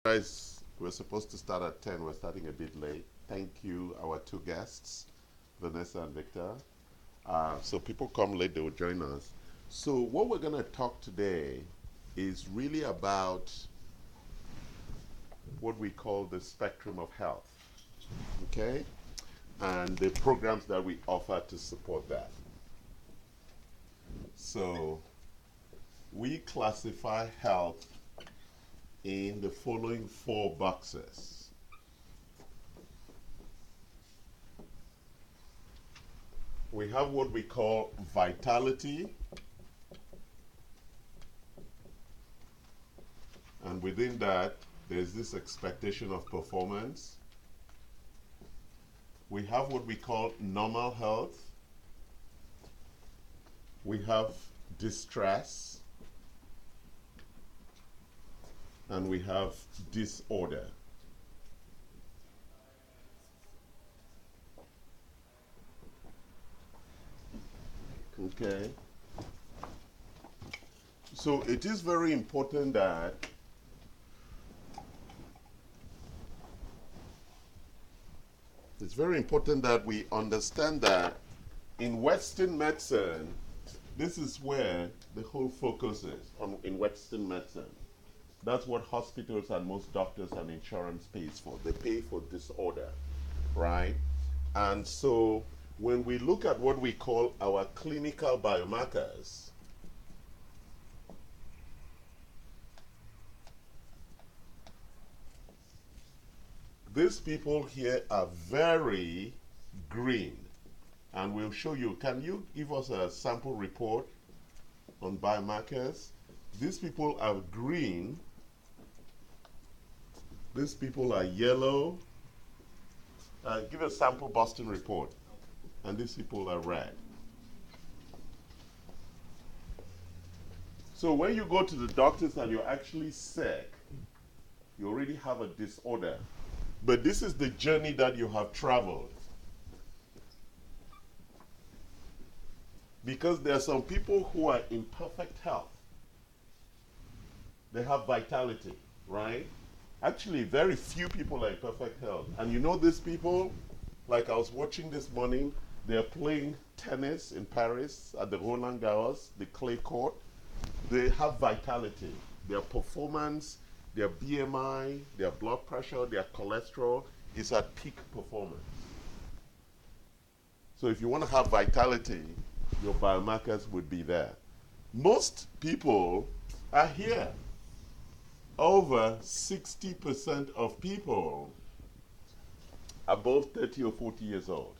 Guys, we're supposed to start at 10. We're starting a bit late. Thank you, our two guests, Vanessa and Victor. So people come late, they will join us. So what we're going to talk today is really about what we call the spectrum of health, okay? And the programs that we offer to support that. So we classify health in the following 4 boxes. We have what we call vitality, and within that there's this expectation of performance. We have what we call normal health. We have distress, and we have disorder. Okay. So it is very important that we understand that in Western medicine, this is where the whole focus is in Western medicine. That's what hospitals and most doctors and insurance pays for. They pay for disorder, right? And so when we look at what we call our clinical biomarkers, these people here are very green. And we'll show you. Can you give us a sample report on biomarkers? These people are green. These people are yellow. Give a sample Boston report. And these people are red. So when you go to the doctors and you're actually sick, you already have a disorder. But this is the journey that you have traveled. Because there are some people who are in perfect health. They have vitality, right? Actually, very few people are in perfect health. And you know these people, like I was watching this morning, they're playing tennis in Paris at the Roland Garros, the clay court. They have vitality. Their performance, their BMI, their blood pressure, their cholesterol is at peak performance. So if you want to have vitality, your biomarkers would be there. Most people are here. Over 60% of people above 30 or 40 years old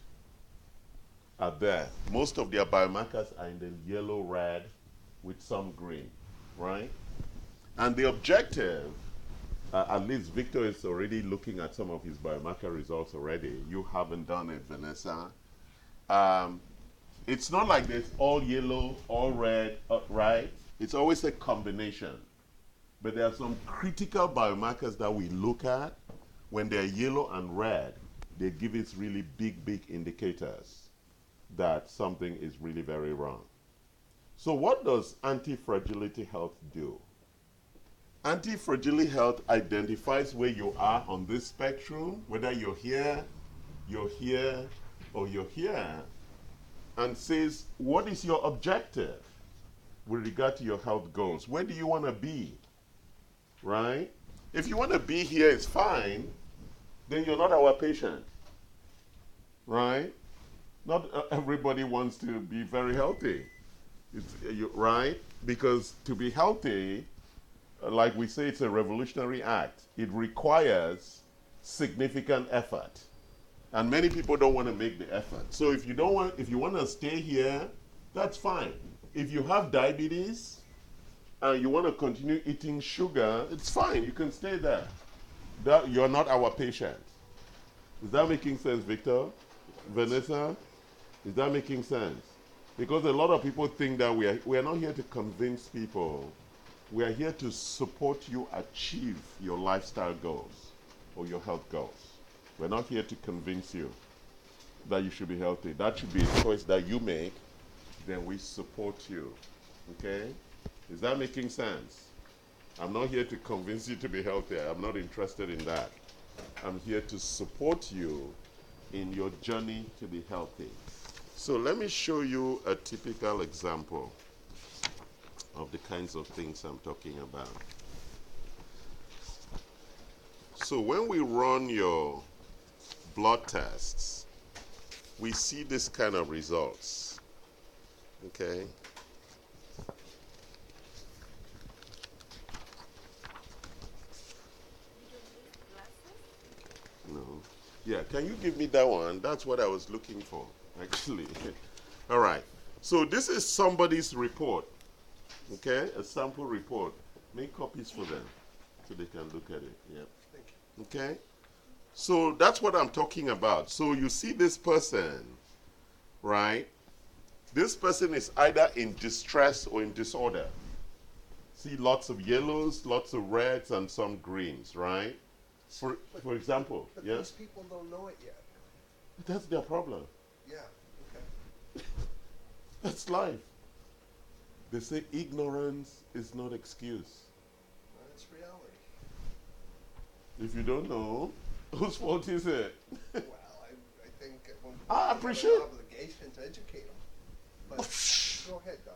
are there. Most of their biomarkers are in the yellow, red, with some green, right? And the objective, at least Victor is already looking at some of his biomarker results already. You haven't done it, Vanessa. It's not like there's all yellow, all red, right? It's always a combination. But there are some critical biomarkers that we look at. When they're yellow and red, they give us really big indicators that something is really very wrong. So what does Anti-Fragility Health do? Anti-Fragility Health identifies where you are on this spectrum, whether you're here, or you're here, and says, what is your objective with regard to your health goals? Where do you want to be, right? If you want to be here, it's fine, then you're not our patient, right? Not everybody wants to be very healthy, right? Because to be healthy, like we say, it's a revolutionary act. It requires significant effort. And many people don't want to make the effort. So if you want to stay here, that's fine. If you have diabetes and you want to continue eating sugar, it's fine. You can stay there. You're not our patient. Is that making sense, Victor? Vanessa? Is that making sense? Because a lot of people think that we are not here to convince people. We are here to support you achieve your lifestyle goals or your health goals. We're not here to convince you that you should be healthy. That should be a choice that you make. Then we support you. Okay? Is that making sense? I'm not here to convince you to be healthier. I'm not interested in that. I'm here to support you in your journey to be healthy. So let me show you a typical example of the kinds of things I'm talking about. So when we run your blood tests, we see this kind of results. Okay? No. Yeah, can you give me that one? That's what I was looking for, actually. All right. So this is somebody's report. Okay? A sample report. Make copies for them so they can look at it. Yeah. Okay? So that's what I'm talking about. So you see this person, right? This person is either in distress or in disorder. See lots of yellows, lots of reds, and some greens, right? For example, but yes? these people don't know it yet. That's their problem. Yeah, okay. That's life. They say ignorance is not excuse. That's reality. If you don't know, whose fault is it? Well, I think at one point I we appreciate- have an obligation to educate them. But go ahead, Doc.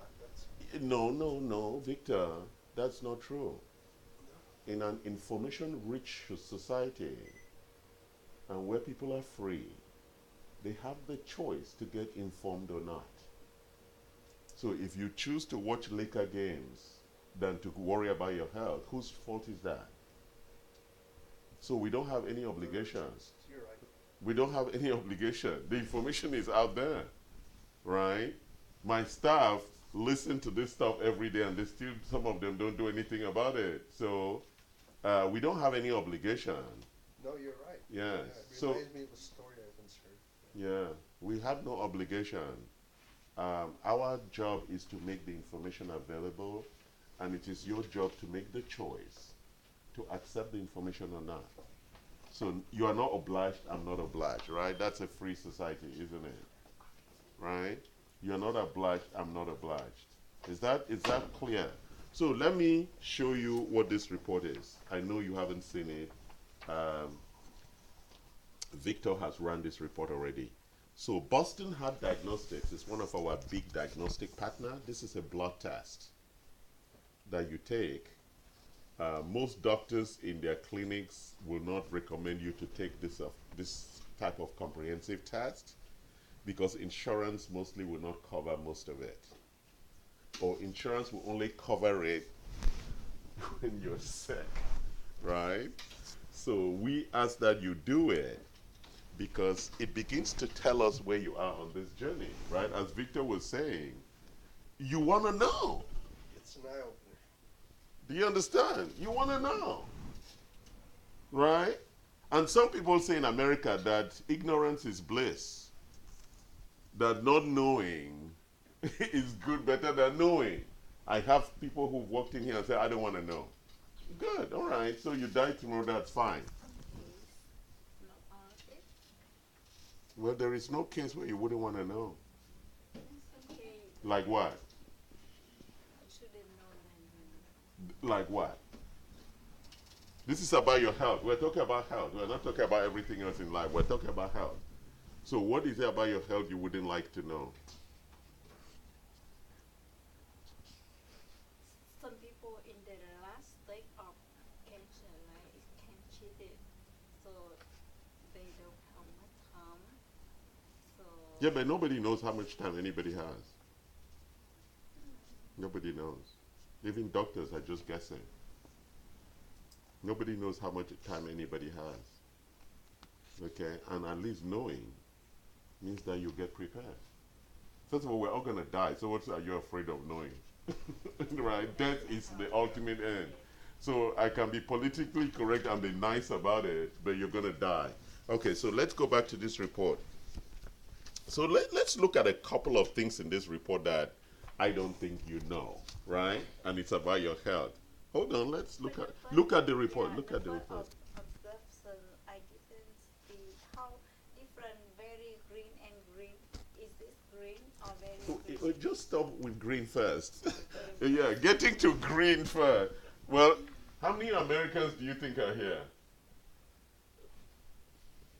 No, Victor. That's not true. In an information-rich society and where people are free, they have the choice to get informed or not. So if you choose to watch Laker games than to worry about your health, whose fault is that? So we don't have any obligations. You're right. We don't have any obligation. The information is out there, right? My staff listen to this stuff every day, and they still, some of them don't do anything about it. So we don't have any obligation. No, you're right. Yeah. It So reminds me of a story I once heard. yeah, we have no obligation. Our job is to make the information available, and it is your job to make the choice to accept the information or not. So you are not obliged, I'm not obliged, right? That's a free society, isn't it? Right? You're not obliged, I'm not obliged. Is that clear? So let me show you what this report is. I know you haven't seen it. Victor has run this report already. So Boston Heart Diagnostics is one of our big diagnostic partner. This is a blood test that you take. Most doctors in their clinics will not recommend you to take this type of comprehensive test because insurance mostly will not cover most of it. Or insurance will only cover it when you're sick, right? So we ask that you do it because it begins to tell us where you are on this journey, right? As Victor was saying, you want to know. It's an eye-opener. Do you understand? You want to know, right? And some people say in America that ignorance is bliss, that not knowing is good, better than knowing. I have people who've walked in here and said, I don't want to know. Good, all right, so you die tomorrow, that's fine. Well, there is no case where you wouldn't want to know. Like what? Like what? This is about your health. We're talking about health. We're not talking about everything else in life. We're talking about health. So what is it about your health you wouldn't like to know? Some people in the last stage of cancer, right, is cancer, so they don't have much time. So Yeah, but nobody knows how much time anybody has. Nobody knows. Even doctors are just guessing. Nobody knows how much time anybody has. Okay, and at least knowing means that you get prepared. First of all, we're all going to die, so what are you afraid of knowing? Right? Death is the ultimate end. So I can be politically correct and be nice about it, but you're going to die. Okay, so let's go back to this report. So let's look at a couple of things in this report that I don't think you know, right? And it's about your health. Hold on, let's look at the report. yeah, Look at the report. Observation, I didn't see how different, very green and green. Is this green or very green? Just stop with green first. Yeah, getting to green first. Well, How many Americans do you think are here?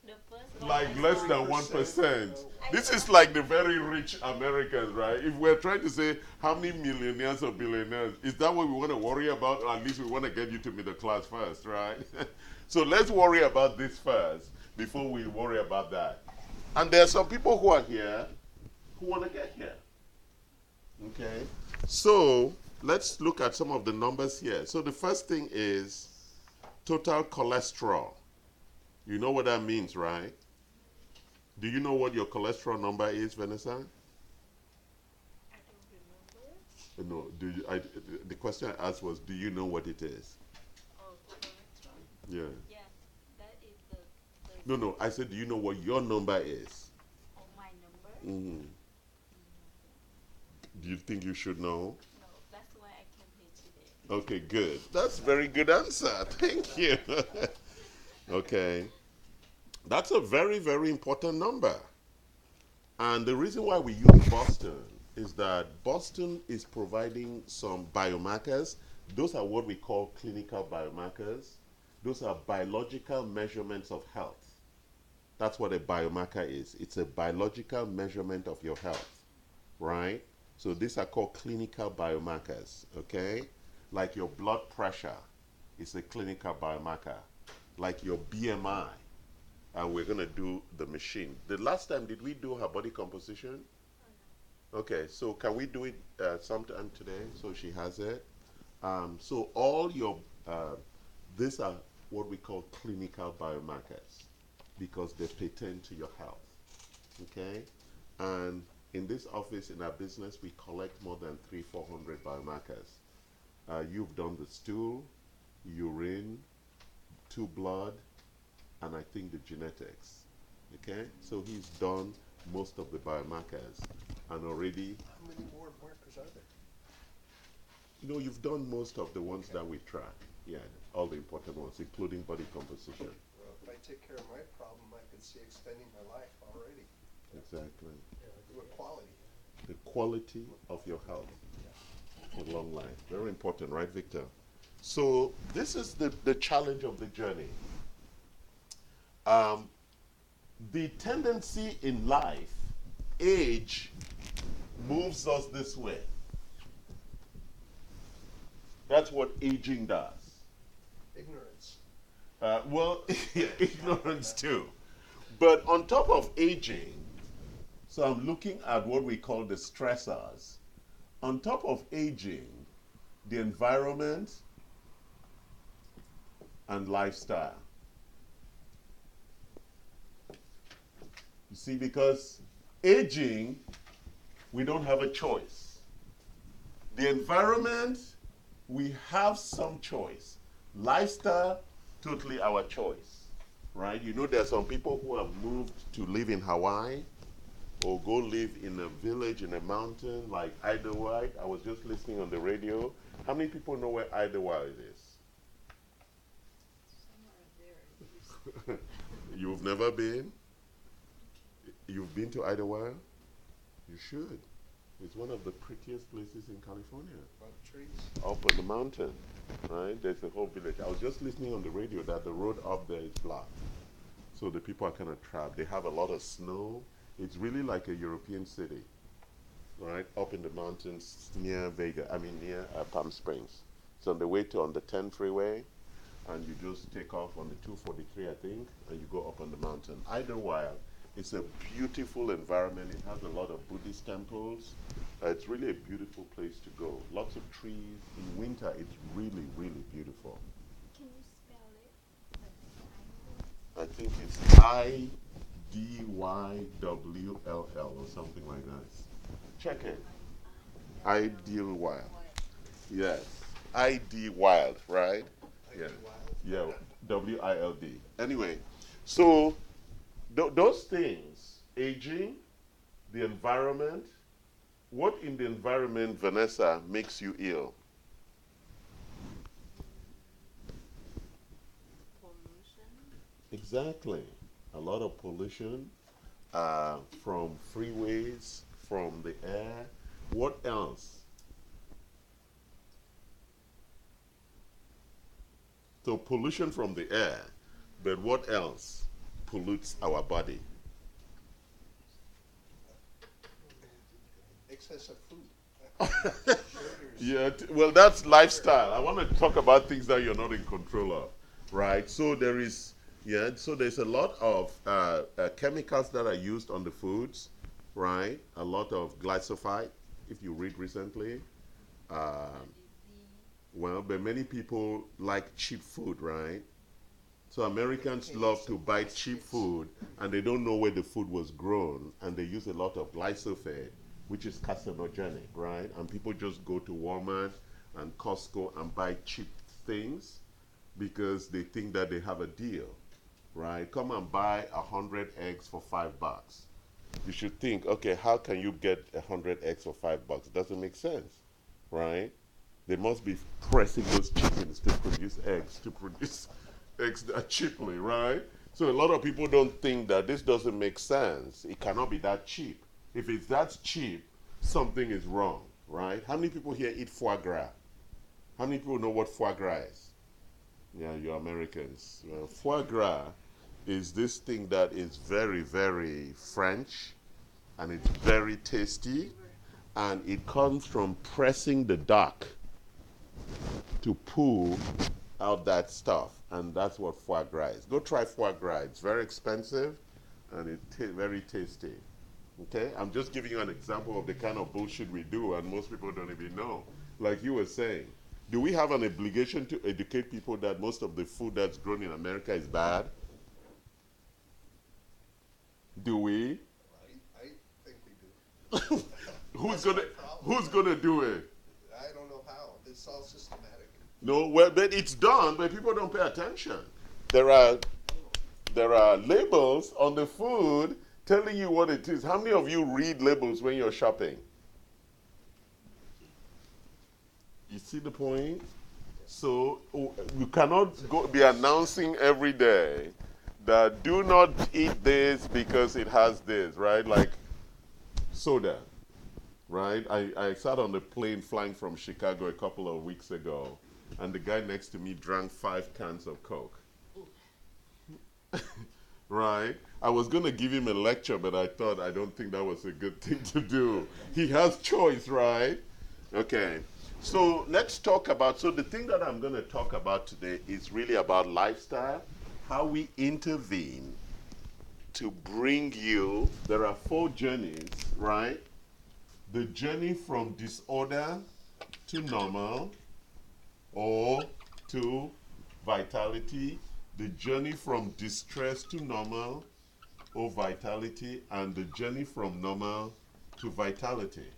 The first one Like I less saw- than 1%. I This saw- is like the very rich Americans, right? If we're trying to say how many millionaires or billionaires, is that what we want to worry about? Or at least we want to get you to middle class first, right? So let's worry about this first before we worry about that. And there are some people who are here who want to get here. Okay? So let's look at some of the numbers here. So the first thing is total cholesterol. You know what that means, right? Do you know what your cholesterol number is, Vanessa? I don't remember. No. The question I asked was, do you know what it is? Oh, cholesterol. Yeah. Yes, that is the No. I said, do you know what your number is? oh, my number. Mm. Do you think you should know? No, that's why I came here today. Okay, good. That's a very good answer. Thank you. Okay. That's a very, very important number. And the reason why we use Boston is that Boston is providing some biomarkers. Those are what we call clinical biomarkers. Those are biological measurements of health. That's what a biomarker is. It's a biological measurement of your health, right? So these are called clinical biomarkers, okay? Like your blood pressure is a clinical biomarker. Like your BMI, and we're going to do the machine. The last time, did we do her body composition? Okay, so can we do it sometime today so she has it? So all your, these are what we call clinical biomarkers because they pertain to your health, okay? And in this office, in our business, we collect more than 300-400 biomarkers. You've done the stool, urine, two blood, and I think the genetics. Okay? So he's done most of the biomarkers and already. How many more markers are there? You know, you've done most of the ones that we track. Yeah, all the important ones, including body composition. Well, if I take care of my problem, I could see extending my life already. Exactly. With quality. The quality of your health for long life. Very important, right, Victor? So this is the challenge of the journey. The tendency in life, age, moves us this way. That's what aging does. Ignorance. Well, yeah, ignorance too. But on top of aging, so I'm looking at what we call the stressors. On top of aging, the environment and lifestyle. You see, because aging, we don't have a choice. The environment, we have some choice. Lifestyle, totally our choice, right? You know, there are some people who have moved to live in Hawaii or go live in a village in a mountain like Idlewild. I was just listening on the radio. How many people know where Idlewild is? Somewhere there. You've never been? You've been to Idlewild? You should. It's one of the prettiest places in California. About trees. Up on the mountain, right? There's a whole village. I was just listening on the radio that the road up there is blocked. So the people are kind of trapped. They have a lot of snow. It's really like a European city, right? Up in the mountains near near Palm Springs. It's on the way to on the 10 freeway, and you just take off on the 243, I think, and you go up on the mountain. Idlewild, it's a beautiful environment. It has a lot of Buddhist temples. It's really a beautiful place to go. Lots of trees. In winter, it's really, really beautiful. Can you spell it? I think it's Idywll or something like that. Check it. Idlewild. Yes. Idlewild, right? Yeah. Yeah. WILD. Anyway, so those things, aging, the environment, what in the environment, Vanessa, makes you ill? Pollution. Exactly. A lot of pollution from freeways, from the air. What else? So pollution from the air. But what else pollutes our body? Excessive food. Sugars. Yeah, well, that's lifestyle. I want to talk about things that you're not in control of, right? So so there's a lot of chemicals that are used on the foods, right? A lot of glyphosate, if you read recently. Well, but many people like cheap food, right? So Americans love to buy cheap food, and they don't know where the food was grown, and they use a lot of glyphosate, which is carcinogenic, right? And people just go to Walmart and Costco and buy cheap things because they think that they have a deal, right? Come and buy 100 eggs for $5. You should think, okay, how can you get 100 eggs for $5? It doesn't make sense, right? They must be pressing those chickens to produce eggs that cheaply, right? So a lot of people don't think that this doesn't make sense. It cannot be that cheap. If it's that cheap, something is wrong, right? How many people here eat foie gras? How many people know what foie gras is? Yeah, you're Americans. Well, foie gras is this thing that is very, very French, and it's very tasty, and it comes from pressing the duck to pull out that stuff, and that's what foie gras is. Go try foie gras. It's very expensive, and it's very tasty. Okay, I'm just giving you an example of the kind of bullshit we do, and most people don't even know. Like you were saying, do we have an obligation to educate people that most of the food that's grown in America is bad? Do we? I think we do. Who's gonna do it? I don't know how. It's all systematic. No, well, but it's done, but people don't pay attention. There are labels on the food telling you what it is. How many of you read labels when you're shopping? You see the point? So you cannot be announcing every day that do not eat this because it has this, right? Like soda, right? I sat on the plane flying from Chicago a couple of weeks ago, and the guy next to me drank 5 cans of Coke. Right? I was going to give him a lecture, but I thought I don't think that was a good thing to do. He has choice, right? Okay. So let's talk about, so the thing that I'm going to talk about today is really about lifestyle, how we intervene to bring you, there are 4 journeys, right? The journey from disorder to normal or to vitality, the journey from distress to normal or vitality, and the journey from normal to vitality,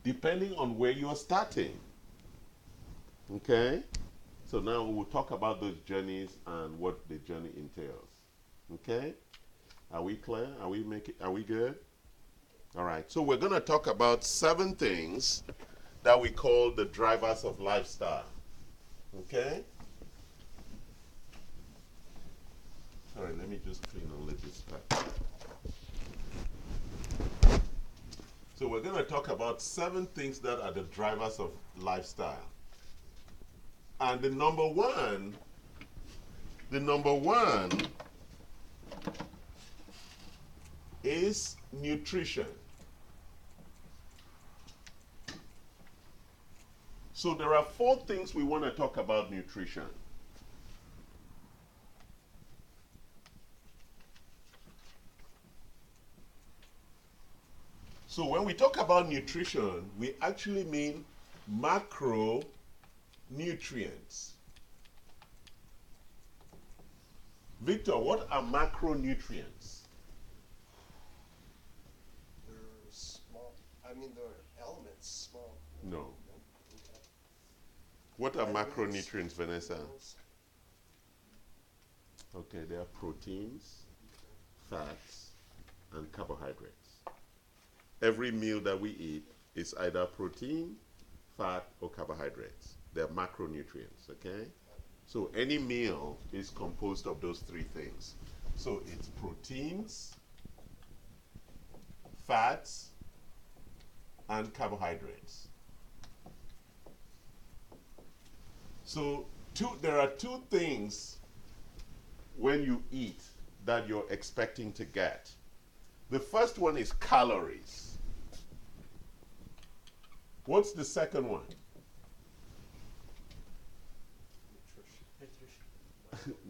depending on where you're starting. Okay? So now we'll talk about those journeys and what the journey entails. Okay? Are we clear? Are we good? All right. So we're going to talk about 7 things that we call the drivers of lifestyle. Okay? All right, let me just clean all of this back. So we're going to talk about 7 things that are the drivers of lifestyle. And the number one is nutrition. So there are 4 things we want to talk about nutrition. So when we talk about nutrition, we actually mean macronutrients. Victor, what are macronutrients? They're small. I mean, they're elements, small. No. Okay. What are Vitamins, macronutrients, Vanessa? minerals. Okay, they are proteins, fats, and carbohydrates. Every meal that we eat is either protein, fat, or carbohydrates. They're macronutrients, okay? So any meal is composed of those 3 things. So it's proteins, fats, and carbohydrates. So there are two things when you eat that you're expecting to get. The first one is calories. What's the second one?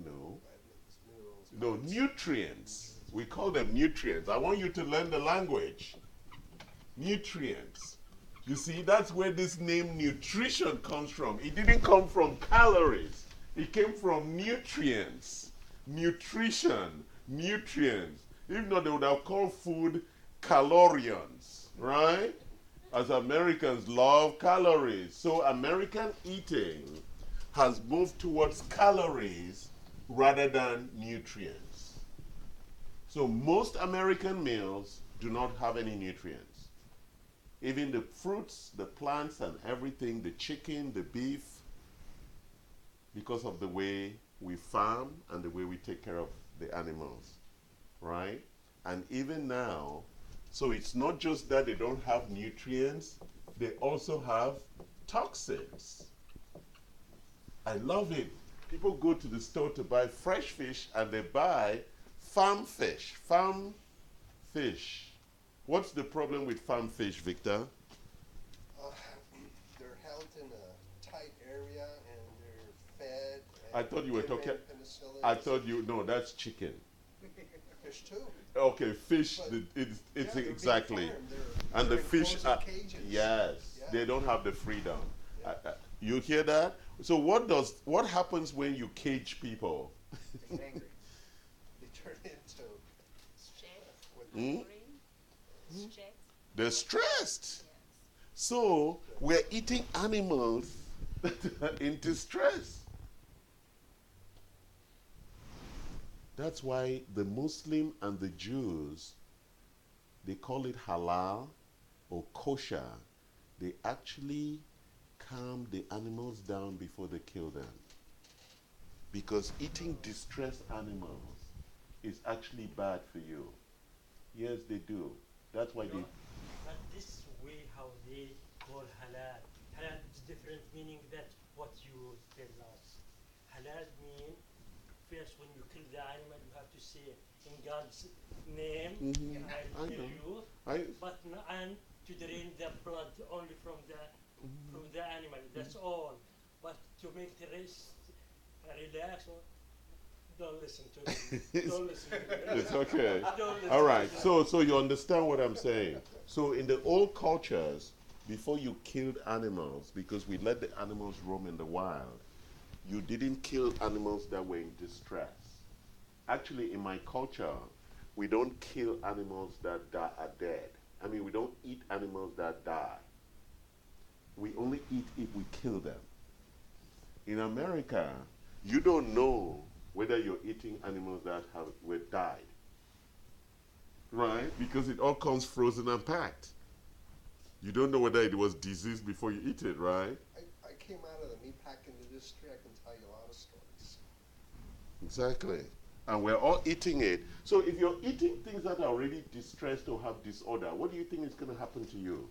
No. No, nutrients. We call them nutrients. I want you to learn the language. Nutrients. You see, that's where this name nutrition comes from. It didn't come from calories. It came from nutrients. Nutrition. Nutrients. If not, they would have called food calorians, right? As Americans love calories. So American eating has moved towards calories rather than nutrients. So most American meals do not have any nutrients. Even the fruits, the plants, and everything, the chicken, the beef, because of the way we farm and the way we take care of the animals, right? And even now, so it's not just that they don't have nutrients, they also have toxins. I love it. People go to the store to buy fresh fish and they buy farm fish. Farm fish. What's the problem with farm fish, Victor? They're held in a tight area and they're fed. I thought you were given talking. penicillin. I thought you. No, that's chicken. Fish too. Okay, fish. But It's yeah, they're being exactly. farmed. And They're the in fish closed are. cages. Yes, Yeah. they don't have the freedom. Yeah. You hear that? So what happens when you cage people? They get angry. They turn into Stress, what Hmm? worry, stress. They're stressed. Yes. So we're eating animals that are in distress. That's why the Muslim and the Jews, they call it halal or kosher. They actually calm the animals down before they kill them. Because eating distressed animals is actually bad for you. Yes, they do. That's why they. But this way how they call halal. Halal is different meaning that what you tell us. Halal mean first when you kill the animal you have to say in God's name Mhm. I'll I kill know. you. I, But and to drain the blood only from the animal. That's all. But to make the rest relax, don't listen to me. Don't listen to me. it's okay. Don't listen All right. to me. So you understand what I'm saying. So in the old cultures, before you killed animals, because we let the animals roam in the wild, you didn't kill animals that were in distress. Actually, in my culture, we don't kill animals that are dead. I mean, we don't eat animals that die. We only eat if we kill them. In America, you don't know whether you're eating animals that were died. Right? Because it all comes frozen and packed. You don't know whether it was diseased before you eat it, right? I came out of the meatpacking industry. I can tell you a lot of stories. Exactly. And we're all eating it. So if you're eating things that are already distressed or have disorder, what do you think is going to happen to you?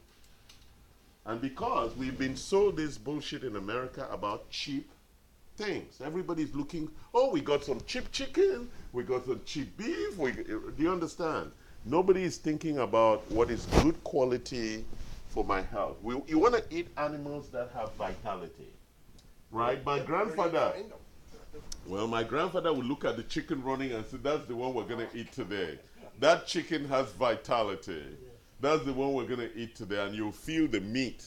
And because we've been sold this bullshit in America about cheap things. Everybody's looking, oh, we got some cheap chicken, we got some cheap beef. Do you understand? Nobody is thinking about what is good quality for my health. You want to eat animals that have vitality, right? My grandfather, well, my grandfather would look at the chicken running and say, that's the one we're going to eat today. That chicken has vitality. That's the one we're going to eat today. And you'll feel the meat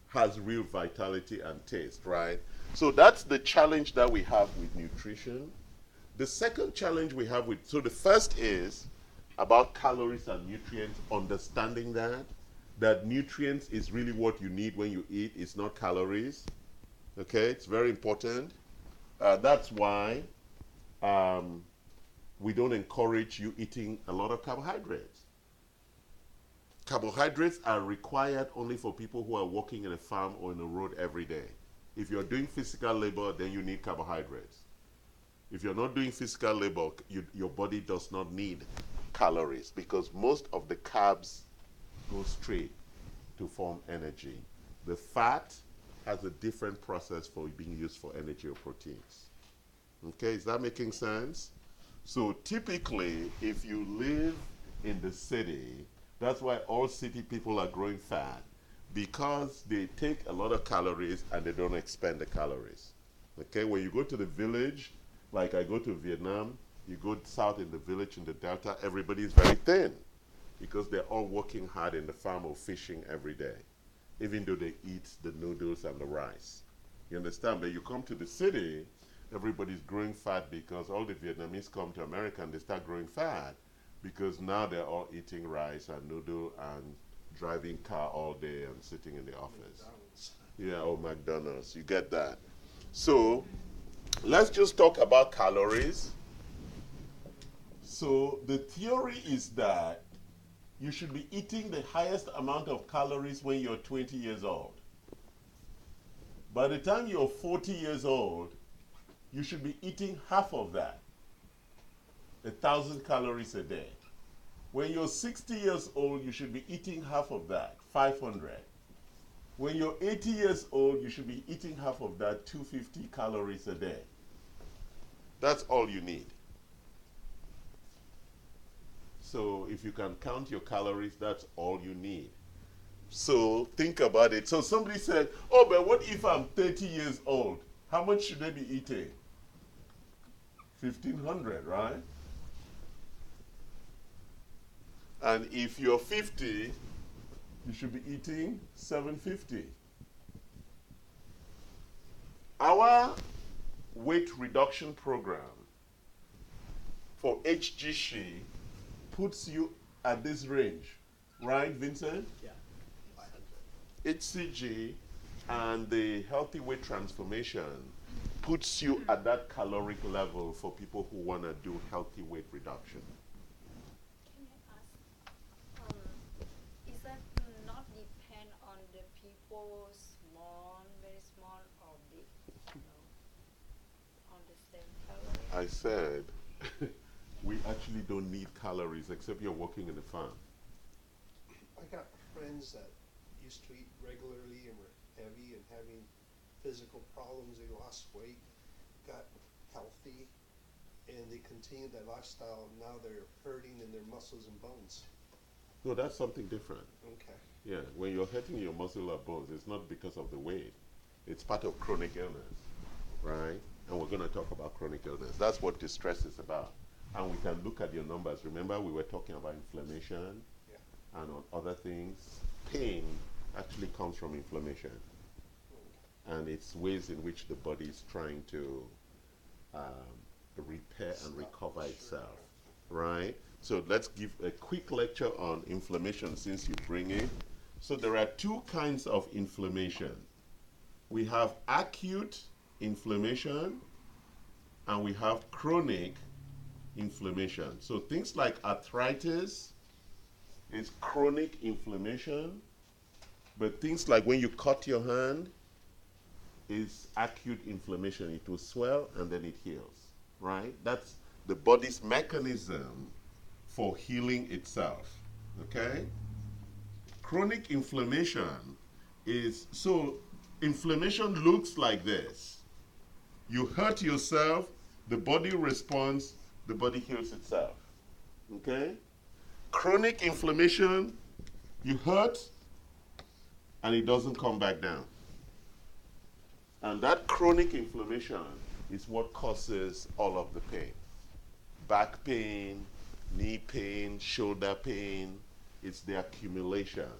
has real vitality and taste, right? So that's the challenge that we have with nutrition. The second challenge we have with, so the first is about calories and nutrients, understanding that nutrients is really what you need when you eat, it's not calories. Okay, it's very important. That's why we don't encourage you eating a lot of carbohydrates. Carbohydrates are required only for people who are working in a farm or in a road every day. If you're doing physical labor, then you need carbohydrates. If you're not doing physical labor, your body does not need calories because most of the carbs go straight to form energy. The fat has a different process for being used for energy or proteins. Okay, is that making sense? So typically, if you live in the city, that's why all city people are growing fat, because they take a lot of calories and they don't expend the calories. Okay, when you go to the village, like I go to Vietnam, you go south in the village in the Delta, everybody is very thin because they're all working hard in the farm or fishing every day, even though they eat the noodles and the rice. You understand? But you come to the city, everybody's growing fat because all the Vietnamese come to America and they start growing fat because now they're all eating rice and noodle and driving car all day and sitting in the office. McDonald's. Yeah, or McDonald's. You get that? So let's just talk about calories. So the theory is that you should be eating the highest amount of calories when you're 20 years old. By the time you're 40 years old, you should be eating half of that, 1,000 calories a day. When you're 60 years old, you should be eating half of that, 500. When you're 80 years old, you should be eating half of that, 250 calories a day. That's all you need. So if you can count your calories, that's all you need. So think about it. So somebody said, oh, but what if I'm 30 years old? How much should I be eating? 1,500, right? And if you're 50, you should be eating 750. Our weight reduction program for HGC puts you at this range, right, Vincent? Yeah. 500. HCG and the healthy weight transformation puts you at that caloric level for people who want to do healthy weight reduction. Can I ask, is that not depend on the people small, very small or big, on the same calorie? I said, we actually don't need calories except you're working in the farm. I got friends that used to eat regularly and were heavy and having physical problems. They lost weight, got healthy, and they continued that lifestyle. Now they're hurting in their muscles and bones. No, that's something different. Okay. Yeah, when you're hurting your muscle or bones, it's not because of the weight. It's part of chronic illness, right? And we're going to talk about chronic illness. That's what distress is about. And we can look at your numbers. Remember, we were talking about inflammation and on other things. Pain actually comes from inflammation. And it's ways in which the body is trying to repair and recover itself, right? So let's give a quick lecture on inflammation since you bring it. So there are two kinds of inflammation. We have acute inflammation and we have chronic inflammation. So things like arthritis is chronic inflammation, but things like when you cut your hand is acute inflammation. It will swell and then it heals, right? That's the body's mechanism for healing itself, okay? Chronic inflammation is, so inflammation looks like this. You hurt yourself, the body responds, the body heals itself, okay? Chronic inflammation, you hurt and it doesn't come back down. And that chronic inflammation is what causes all of the pain. Back pain, knee pain, shoulder pain. It's the accumulation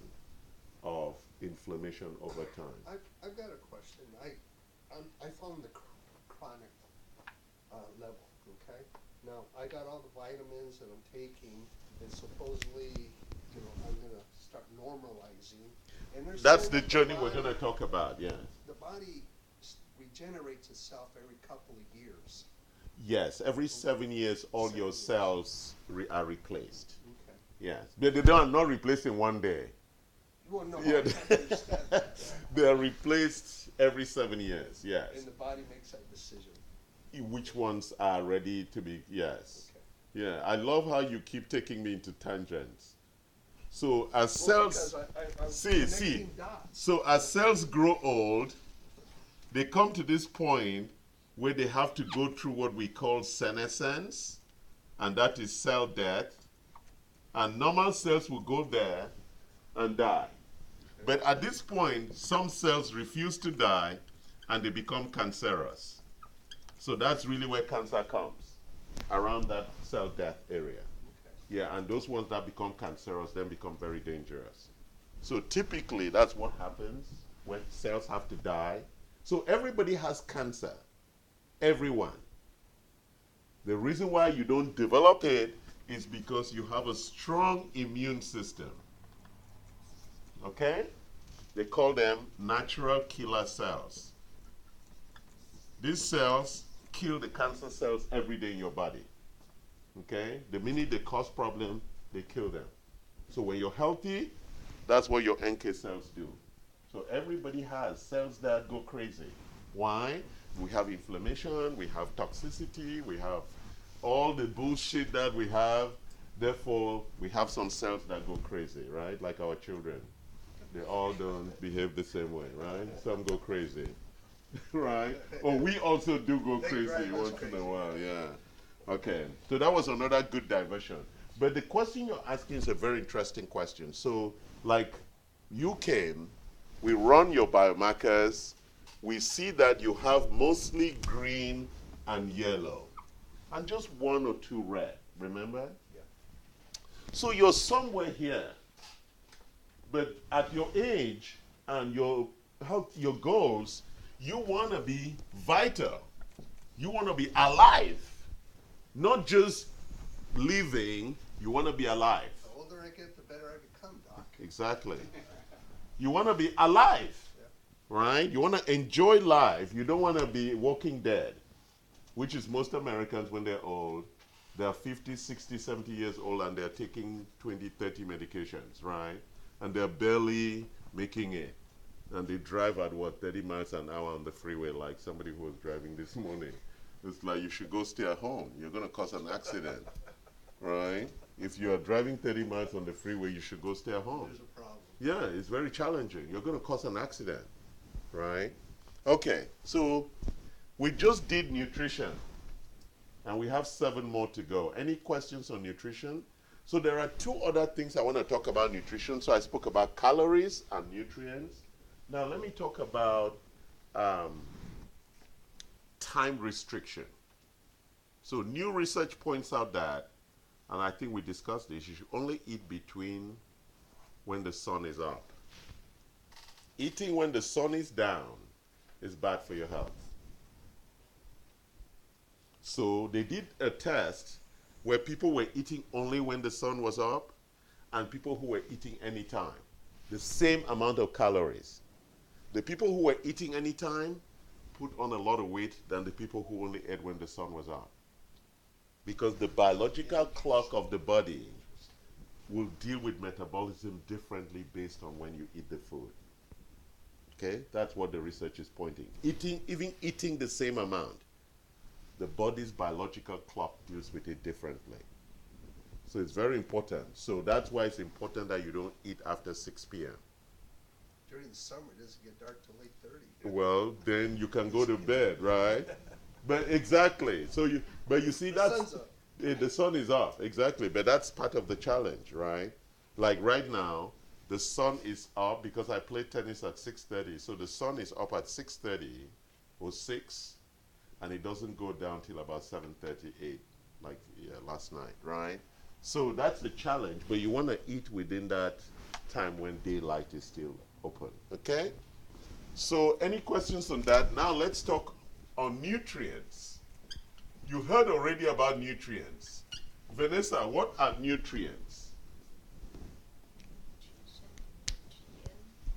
of inflammation over time. I've got a question. I found the chronic level, okay? Now, I got all the vitamins that I'm taking, and supposedly, I'm going to start normalizing. And That's the journey we're going to talk about, yeah. The body regenerates itself every couple of years. Yes, every 7 years, all your cells are replaced. Okay. Yes, but they are not replaced in one day. Well, no, Yeah. I understand that. They are replaced every 7 years, yes. And the body makes that decision. Which ones are ready to be, yes. Okay. Yeah, I love how you keep taking me into tangents. So as Well, cells, because I'm see, connecting dots. so as cells grow old, they come to this point where they have to go through what we call senescence, and that is cell death. And normal cells will go there and die. But at this point, some cells refuse to die and they become cancerous. So that's really where cancer comes, around that cell death area. Yeah, and those ones that become cancerous then become very dangerous. So typically, that's what happens when cells have to die. So everybody has cancer. Everyone. The reason why you don't develop it is because you have a strong immune system. Okay? They call them natural killer cells. These cells kill the cancer cells every day in your body. Okay? The minute they cause problem, they kill them. So when you're healthy, that's what your NK cells do. So everybody has cells that go crazy. Why? We have inflammation, we have toxicity, we have all the bullshit that we have. Therefore, we have some cells that go crazy, right? Like our children. They all don't behave the same way, right? Some go crazy, right? Or we also do go crazy once in a while, yeah. Okay, so that was another good diversion. But the question you're asking is a very interesting question. So, like, you came, we run your biomarkers, we see that you have mostly green and yellow, and just one or two red, remember? Yeah. So you're somewhere here. But at your age and your health, your goals, you want to be vital. You want to be alive. Not just living, you want to be alive. The older I get, the better I become, Doc. Exactly. You want to be alive, right? You want to enjoy life. You don't want to be walking dead, which is most Americans when they're old. They're 50, 60, 70 years old and they're taking 20, 30 medications, right? And they're barely making it. And they drive at what, 30 miles an hour on the freeway, like somebody who was driving this morning. It's like you should go stay at home. You're going to cause an accident, right? If you are driving 30 miles on the freeway, you should go stay at home. There's a problem. Yeah, it's very challenging. You're going to cause an accident, right? Okay, so we just did nutrition, and we have 7 more to go. Any questions on nutrition? So there are 2 other things I want to talk about nutrition. So I spoke about calories and nutrients. Now let me talk about time restriction. So new research points out that, and I think we discussed this, you should only eat between when the sun is up. Eating when the sun is down is bad for your health. So they did a test where people were eating only when the sun was up and people who were eating anytime. The same amount of calories. The people who were eating anytime put on a lot of weight than the people who only ate when the sun was up. Because the biological clock of the body will deal with metabolism differently based on when you eat the food. Okay? That's what the research is pointing. Even eating the same amount, the body's biological clock deals with it differently. So it's very important. So that's why it's important that you don't eat after 6 p.m. During the summer, it doesn't get dark till 8:30. Well, then you can go to bed, right? But exactly. So you see The sun's up. The sun is off, exactly. But that's part of the challenge, right? Like right now, the sun is up because I play tennis at 6:30. So the sun is up at 6:30 or 6, and it doesn't go down till about 7:38, like last night, right? So that's the challenge. But you want to eat within that time when daylight is still open, okay? So any questions on that? Now let's talk on nutrients. You heard already about nutrients. Vanessa, what are nutrients?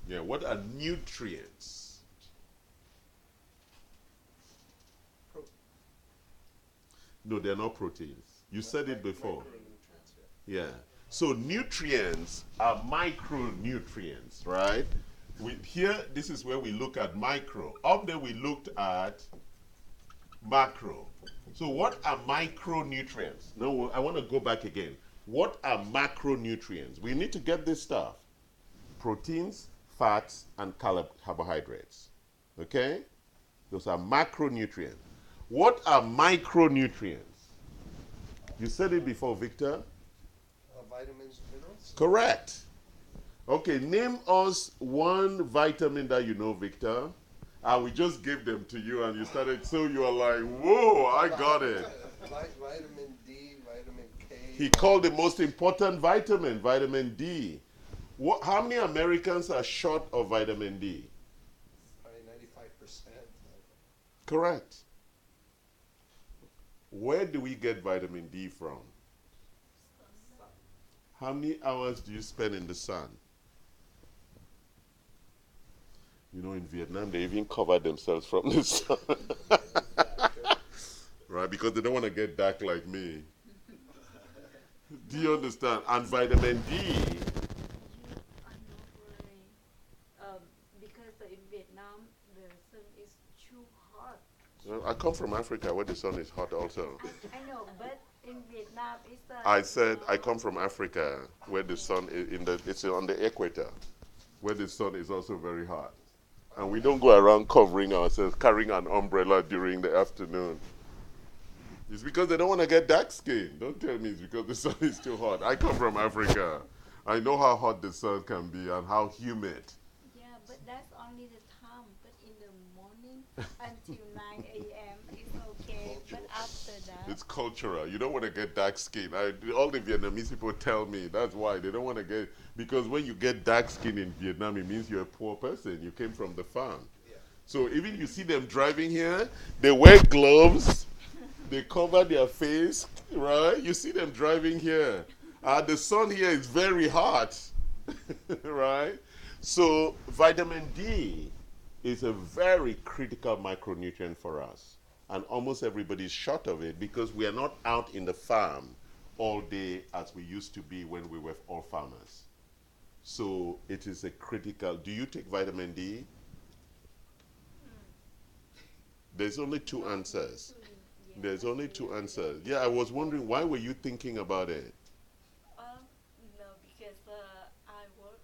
Yeah, what are nutrients? No, they're not proteins. You said it before. Micronutrients, Yeah. So nutrients are micronutrients, right? Here, this is where we look at micro. Up there, we looked at macro. So what are micronutrients? No, I want to go back again. What are macronutrients? We need to get this stuff. Proteins, fats, and carbohydrates. Okay? Those are macronutrients. What are micronutrients? You said it before, Victor. Vitamins and minerals. Correct. Okay, name us one vitamin that you know, Victor. And we just gave them to you and you started, so you are like, whoa, I got it. Vitamin D, vitamin K. He called the most important vitamin, vitamin D. How many Americans are short of vitamin D? Probably 95%. Correct. Where do we get vitamin D from? How many hours do you spend in the sun? You know, in Vietnam, they even cover themselves from the sun. Right? Because they don't want to get dark like me. Do you understand? And vitamin D. I'm not really, because in Vietnam the sun is too hot. I come from Africa where the sun is hot also. I know, but in Vietnam it's I said I come from Africa where the sun is it's on the equator, where the sun is also very hot. And we don't go around covering ourselves, carrying an umbrella during the afternoon. It's because they don't want to get dark skin. Don't tell me it's because the sun is too hot. I come from Africa. I know how hot the sun can be and how humid. Yeah, but that's only the time. But in the morning until 9 a.m. it's okay. But after that, It's cultural. You don't want to get dark skin. All the Vietnamese people tell me that's why they don't want to get, because when you get dark skin in Vietnam, it means you're a poor person. You came from the farm. Yeah. So even you see them driving here, they wear gloves, they cover their face, right? You see them driving here. The sun here is very hot, right? So vitamin D is a very critical micronutrient for us. And almost everybody's short of it because we are not out in the farm all day as we used to be when we were all farmers. So it is a critical. Do you take vitamin D? There's only two answers. There's only two answers. Yeah, I was wondering, why were you thinking about it? no, because I work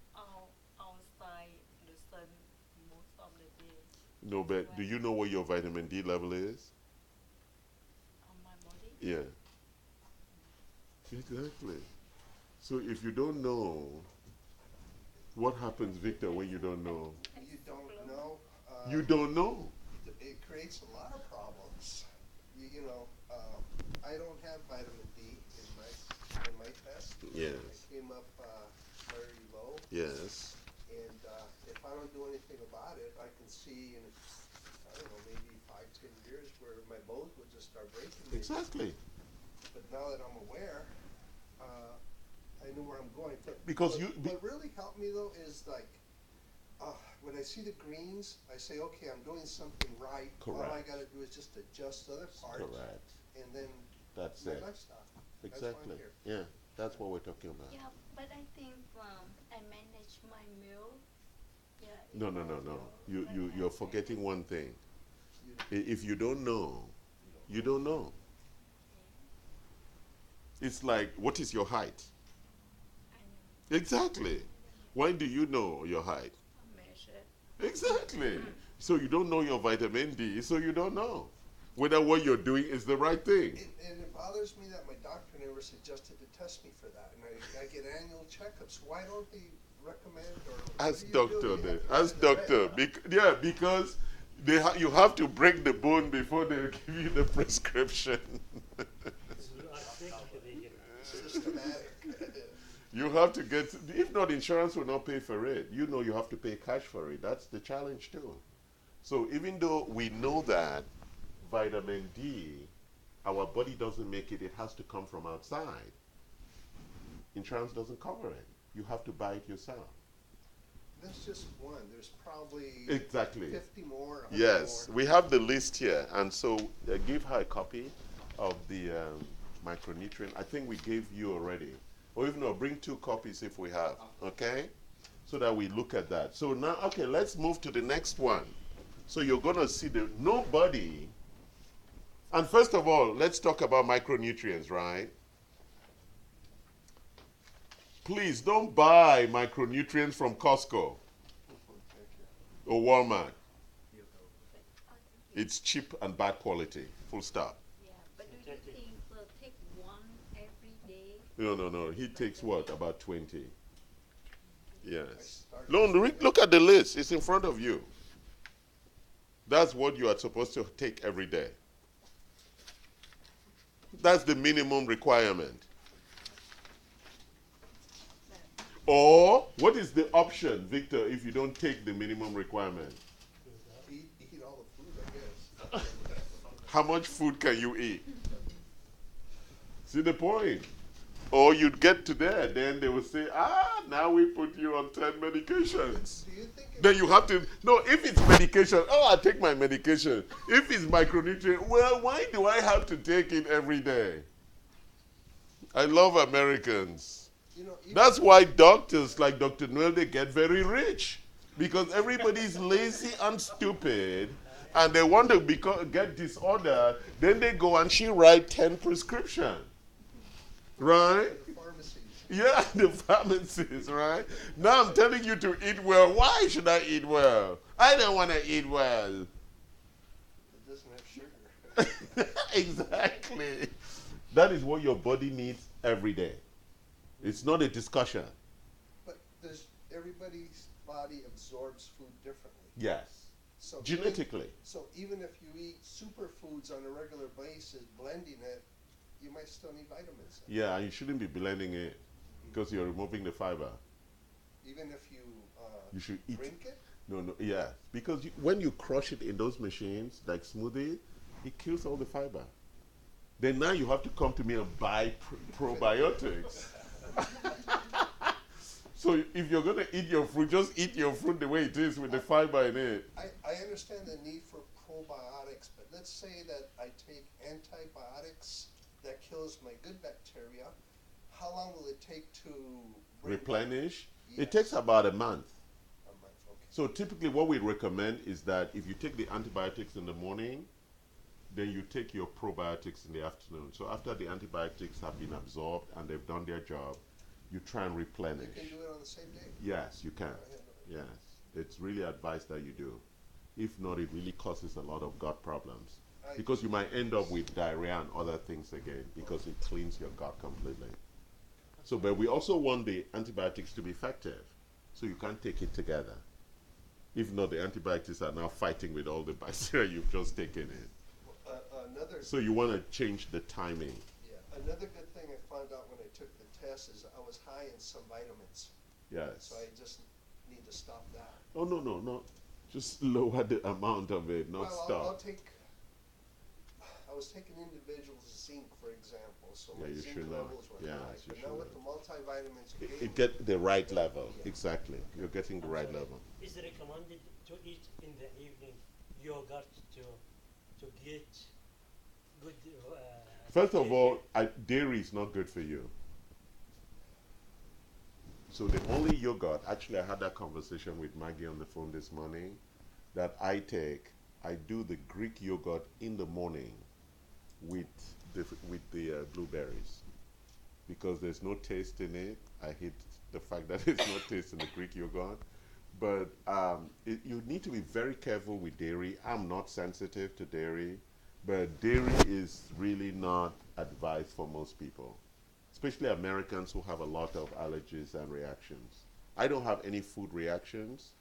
outside the sun most of the day No, but do you know what your vitamin D level is? on my body. Yeah. Exactly. So if you don't know, what happens, Victor, when you don't know? You don't know. You don't know. It creates a lot of problems. You know, I don't have vitamin D in my test. Yes. It came up very low. Yes. And if I don't do anything about it, I can see in, I don't know, maybe 5, 10 years where my bones would just start breaking. maybe. Exactly. But now that I'm aware, I know where I'm going. Because what really helped me though is like, when I see the greens, I say, okay, I'm doing something right. Correct. All I got to do is just adjust other parts. Correct. And then That's my it. lifestyle. That's why I'm Exactly. here. Yeah, that's what we're talking about. Yeah, but I think I manage my meal. Yeah. No, no, no, no. You're forgetting one thing. If you don't know, you don't know. It's like, what is your height? Exactly. Why do you know your height? Exactly. So you don't know your vitamin D, so you don't know whether what you're doing is the right thing. And it bothers me that my doctor never suggested to test me for that. And I get annual checkups. Why don't they recommend or Ask what do you doctor do? then. You have to Ask do it, doctor. Yeah, because you have to break the bone before they give you the prescription. Systematic. You have to get, if not, insurance will not pay for it. You know you have to pay cash for it. That's the challenge too. So even though we know that vitamin D, our body doesn't make it, it has to come from outside. Insurance doesn't cover it. You have to buy it yourself. That's just one. There's probably Exactly. 50 more. 100 Yes, more. we have the list here. And so give her a copy of the micronutrient. I think we gave you already. Or if not, bring 2 copies if we have, okay? So that we look at that. So now, okay, let's move to the next one. So you're going to see nobody, and first of all, let's talk about micronutrients, right? Please don't buy micronutrients from Costco Thank you. or Walmart. It's cheap and bad quality. Full stop. Yeah, but do you think we'll take one every day? No. He takes what? About 20. Yes. started No, doing look at the list. It's in front of you. That's what you are supposed to take every day. That's the minimum requirement. Or, what is the option, Victor, if you don't take the minimum requirement? Eat all the food, I guess. How much food can you eat? See the point? Or you'd get to there, then they will say, now we put you on 10 medications. Do you think Then you have to, no, if it's medication, I take my medication. If it's micronutrient, well, why do I have to take it every day? I love Americans. That's why doctors like Dr. Noel, they get very rich. Because everybody's lazy and stupid, and they want to get disorder, then they go and she write 10 prescriptions. Right? the pharmacies? Yeah, the pharmacies, right? Now I'm telling you to eat well. Why should I eat well? I don't want to eat well. It doesn't have sugar. Exactly. That is what your body needs every day. It's not a discussion. But everybody's body absorbs food differently. Yes. So Genetically. Even if you eat superfoods on a regular basis, blending it, you might still need vitamins. Yeah, and you shouldn't be blending it because you're removing the fiber. Even if you should eat. drink it? No, yeah. Because when you crush it in those machines, like smoothie, it kills all the fiber. Then now you have to come to me and buy probiotics. So if you're going to eat your fruit, just eat your fruit the way it is with the fiber in it. I understand the need for probiotics, but let's say that I take antibiotics that kills my good bacteria. How long will it take to Replenish? Yes. It takes about a month. A month, okay. So typically what we recommend is that if you take the antibiotics in the morning, then you take your probiotics in the afternoon. So after the antibiotics have been absorbed and they've done their job, you try and replenish. You can do it on the same day? Yes, you can. Yes. It's really advised that you do. If not, it really causes a lot of gut problems. Because you might end up with diarrhea and other things again because it cleans your gut completely. So, but we also want the antibiotics to be effective. So you can't take it together. If not, the antibiotics are now fighting with all the bacteria you've just taken in. So you want to change the timing. Yeah, another good thing I found out when I took the test is I was high in some vitamins. Yes. So I just need to stop that. Oh, no. Just lower the amount of it, not stop. I was taking individual zinc, for example, so Yeah, my you zinc should levels were yes, high. you But now should with the multivitamins, It get the right level. Exactly. You're getting the right level. Is it recommended to eat in the evening yogurt to get good? First of all, dairy is not good for you. So the only yogurt, actually I had that conversation with Maggie on the phone this morning, that I do the Greek yogurt in the morning with the blueberries. Because there's no taste in it. I hate the fact that there's no taste in the Greek yogurt. But you need to be very careful with dairy. I'm not sensitive to dairy, but dairy is really not advised for most people, especially Americans who have a lot of allergies and reactions. I don't have any food reactions,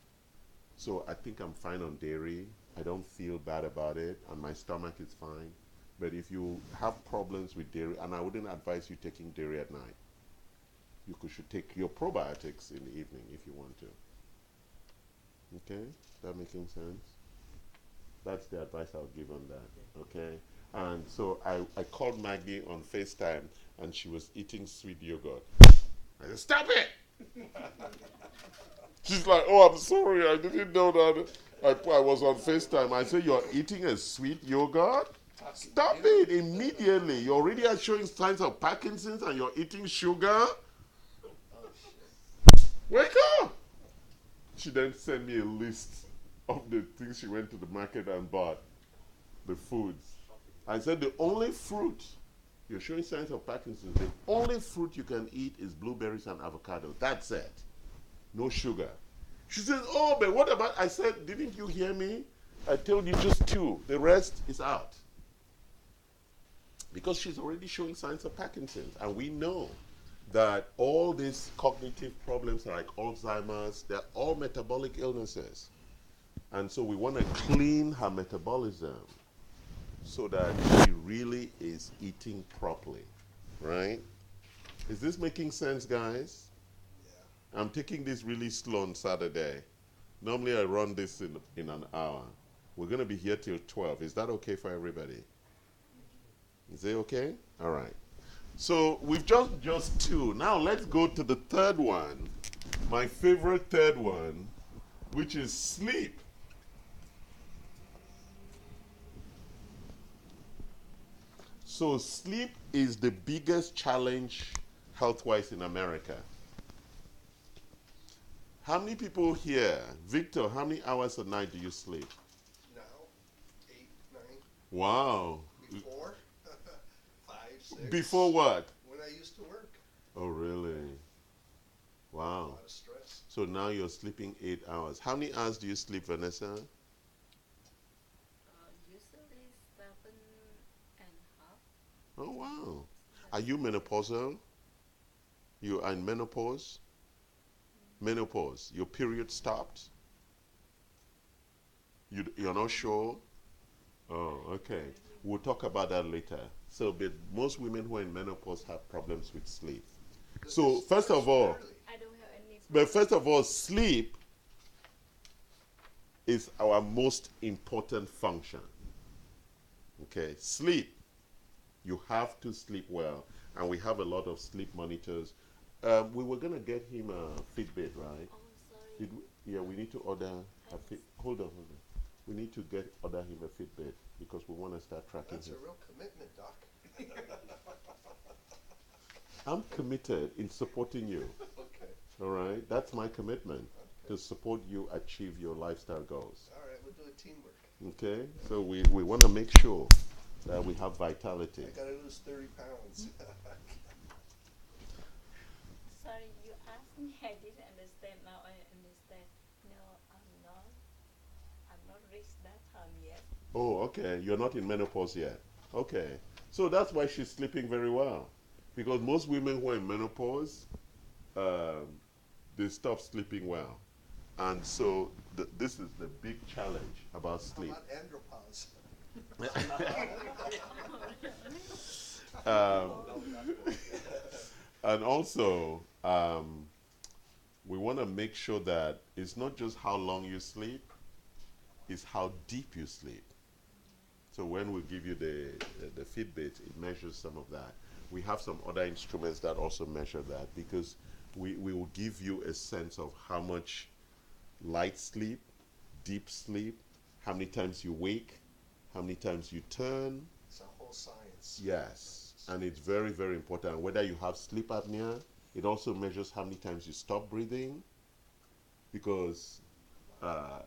so I think I'm fine on dairy. I don't feel bad about it, and my stomach is fine. But if you have problems with dairy, and I wouldn't advise you taking dairy at night, you should take your probiotics in the evening if you want to. Okay, that making sense? That's the advice I'll give on that. Okay, and so I called Maggie on FaceTime, and she was eating sweet yogurt. I said, "Stop it!" She's like, "Oh, I'm sorry, I didn't know that I was on FaceTime." I said, "You're eating a sweet yogurt? Stop it immediately. You already are showing signs of Parkinson's and you're eating sugar. Wake up!" She then sent me a list of the things she went to the market and bought, the foods. I said, the only fruit, you're showing signs of Parkinson's, the only fruit you can eat is blueberries and avocado. That's it. No sugar. She says, "Oh, but what about," I said, "Didn't you hear me? I told you just 2. The rest is out. Because she's already showing signs of Parkinson's. And we know that all these cognitive problems like Alzheimer's, they're all metabolic illnesses. And so we want to clean her metabolism so that she really is eating properly, right? Is this making sense, guys? Yeah. I'm taking this really slow on Saturday. Normally I run this in an hour. We're going to be here till 12. Is that okay for everybody? Is it okay? All right. So we've just 2. Now let's go to the third one. My favorite third one, which is sleep. So sleep is the biggest challenge health-wise in America. How many people here, Victor, how many hours a night do you sleep? Now, 8, 9. Wow. Before, 5, 6. Before what? When I used to work. Oh, really? A Wow. lot of stress. So now you're sleeping 8 hours. How many hours do you sleep, Vanessa? Usually 7.5. Oh, wow. Are you menopausal? You are in menopause? Menopause. Your period stopped? You're not sure? Oh, okay. We'll talk about that later. So, but most women who are in menopause have problems with sleep. So, first of all, I don't have any but first of all, sleep is our most important function. Okay, sleep. You have to sleep well. And we have a lot of sleep monitors. We were going to get him a Fitbit, right? Oh, sorry. Yeah, we need to order a Fit. Hold on. We need to order him a Fitbit because we want to start tracking That's a him. real commitment, Doc. I'm committed in supporting you. Okay. All right? That's my commitment to support you achieve your lifestyle goals. All right, we'll do a teamwork. Okay? So we want to make sure that we have vitality. I gotta lose 30 pounds. Sorry, you asked me. I didn't understand. Now I understand. No, I'm not reached that time yet. Oh, okay. You're not in menopause yet. Okay. So that's why she's sleeping very well. Because most women who are in menopause, they stop sleeping well. And so this is the big challenge about How sleep. about andropause? And also, we want to make sure that it's not just how long you sleep, it's how deep you sleep. So when we give you the Fitbit, it measures some of that. We have some other instruments that also measure that because we will give you a sense of how much light sleep, deep sleep, how many times you wake, how many times you turn. It's a whole science. Yes, and it's very, very important. Whether you have sleep apnea, it also measures how many times you stop breathing. Because,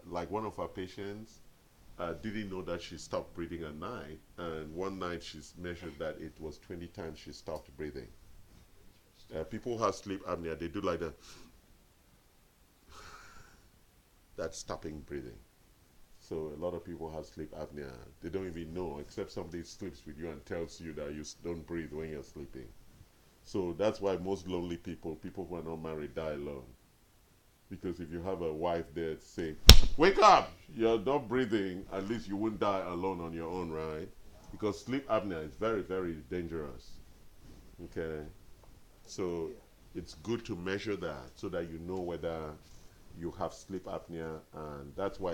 like one of our patients didn't know that she stopped breathing at night, and one night she's measured that it was 20 times she stopped breathing. People who have sleep apnea, they do like that. That's stopping breathing. So a lot of people have sleep apnea. They don't even know, except somebody sleeps with you and tells you that you don't breathe when you're sleeping. So that's why most lonely people who are not married, die alone. Because if you have a wife there to say, wake up, you're not breathing, at least you won't die alone on your own, right? Because sleep apnea is very, very dangerous. Okay? So it's good to measure that so that you know whether you have sleep apnea, and that's why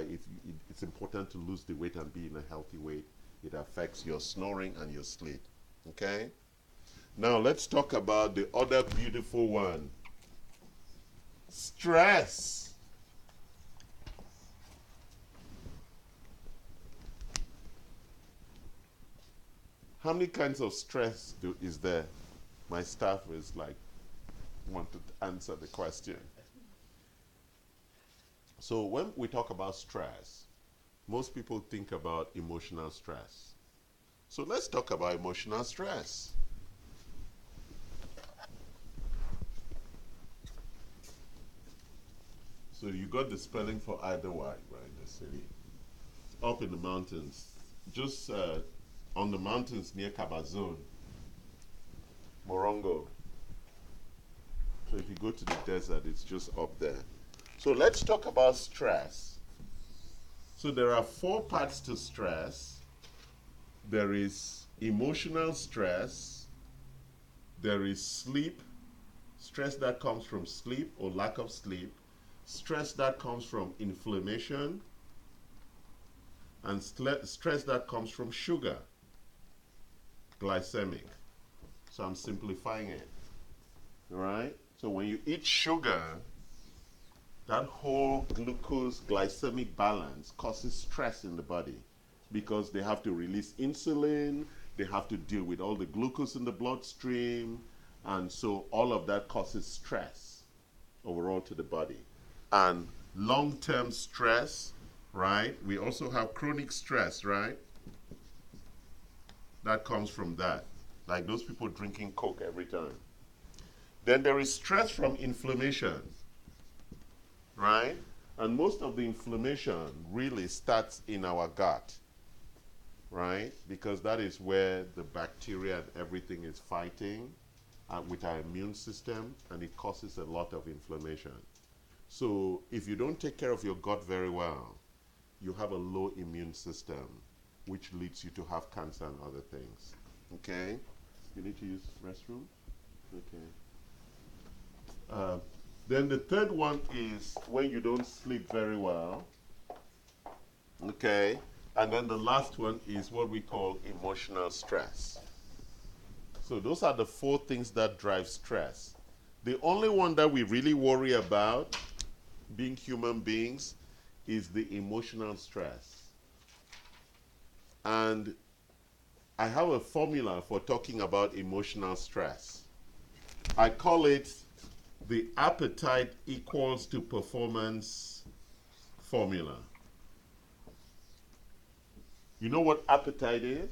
it's important to lose the weight and be in a healthy weight. It affects your snoring and your sleep. Okay? Now let's talk about the other beautiful one. Stress. How many kinds of stress is there? My staff is like, want to answer the question. So when we talk about stress, most people think about emotional stress. So let's talk about emotional stress. So you got the spelling for either one, right? The city. up in the mountains, just on the mountains near Cabazon, Morongo. So if you go to the desert, it's just up there. So let's talk about stress. So there are 4 parts to stress. There is emotional stress. There is sleep, stress that comes from sleep or lack of sleep. Stress that comes from inflammation. And stress that comes from sugar, glycemic. So I'm simplifying it. All right? So when you eat sugar, that whole glucose glycemic balance causes stress in the body because they have to release insulin, they have to deal with all the glucose in the bloodstream, and so all of that causes stress overall to the body. And long-term stress, right? We also have chronic stress, right? That comes from that. Like those people drinking Coke every time. Then there is stress from inflammation, right? And most of the inflammation really starts in our gut, right? Because that is where the bacteria and everything is fighting with our immune system, and it causes a lot of inflammation. So if you don't take care of your gut very well, you have a low immune system, which leads you to have cancer and other things. Okay? You need to use restroom? Okay. Then the third one is when you don't sleep very well. Okay? And then the last one is what we call emotional stress. So those are the 4 things that drive stress. The only one that we really worry about, being human beings, is the emotional stress. And I have a formula for talking about emotional stress. I call it the appetite equals to performance formula. You know what appetite is?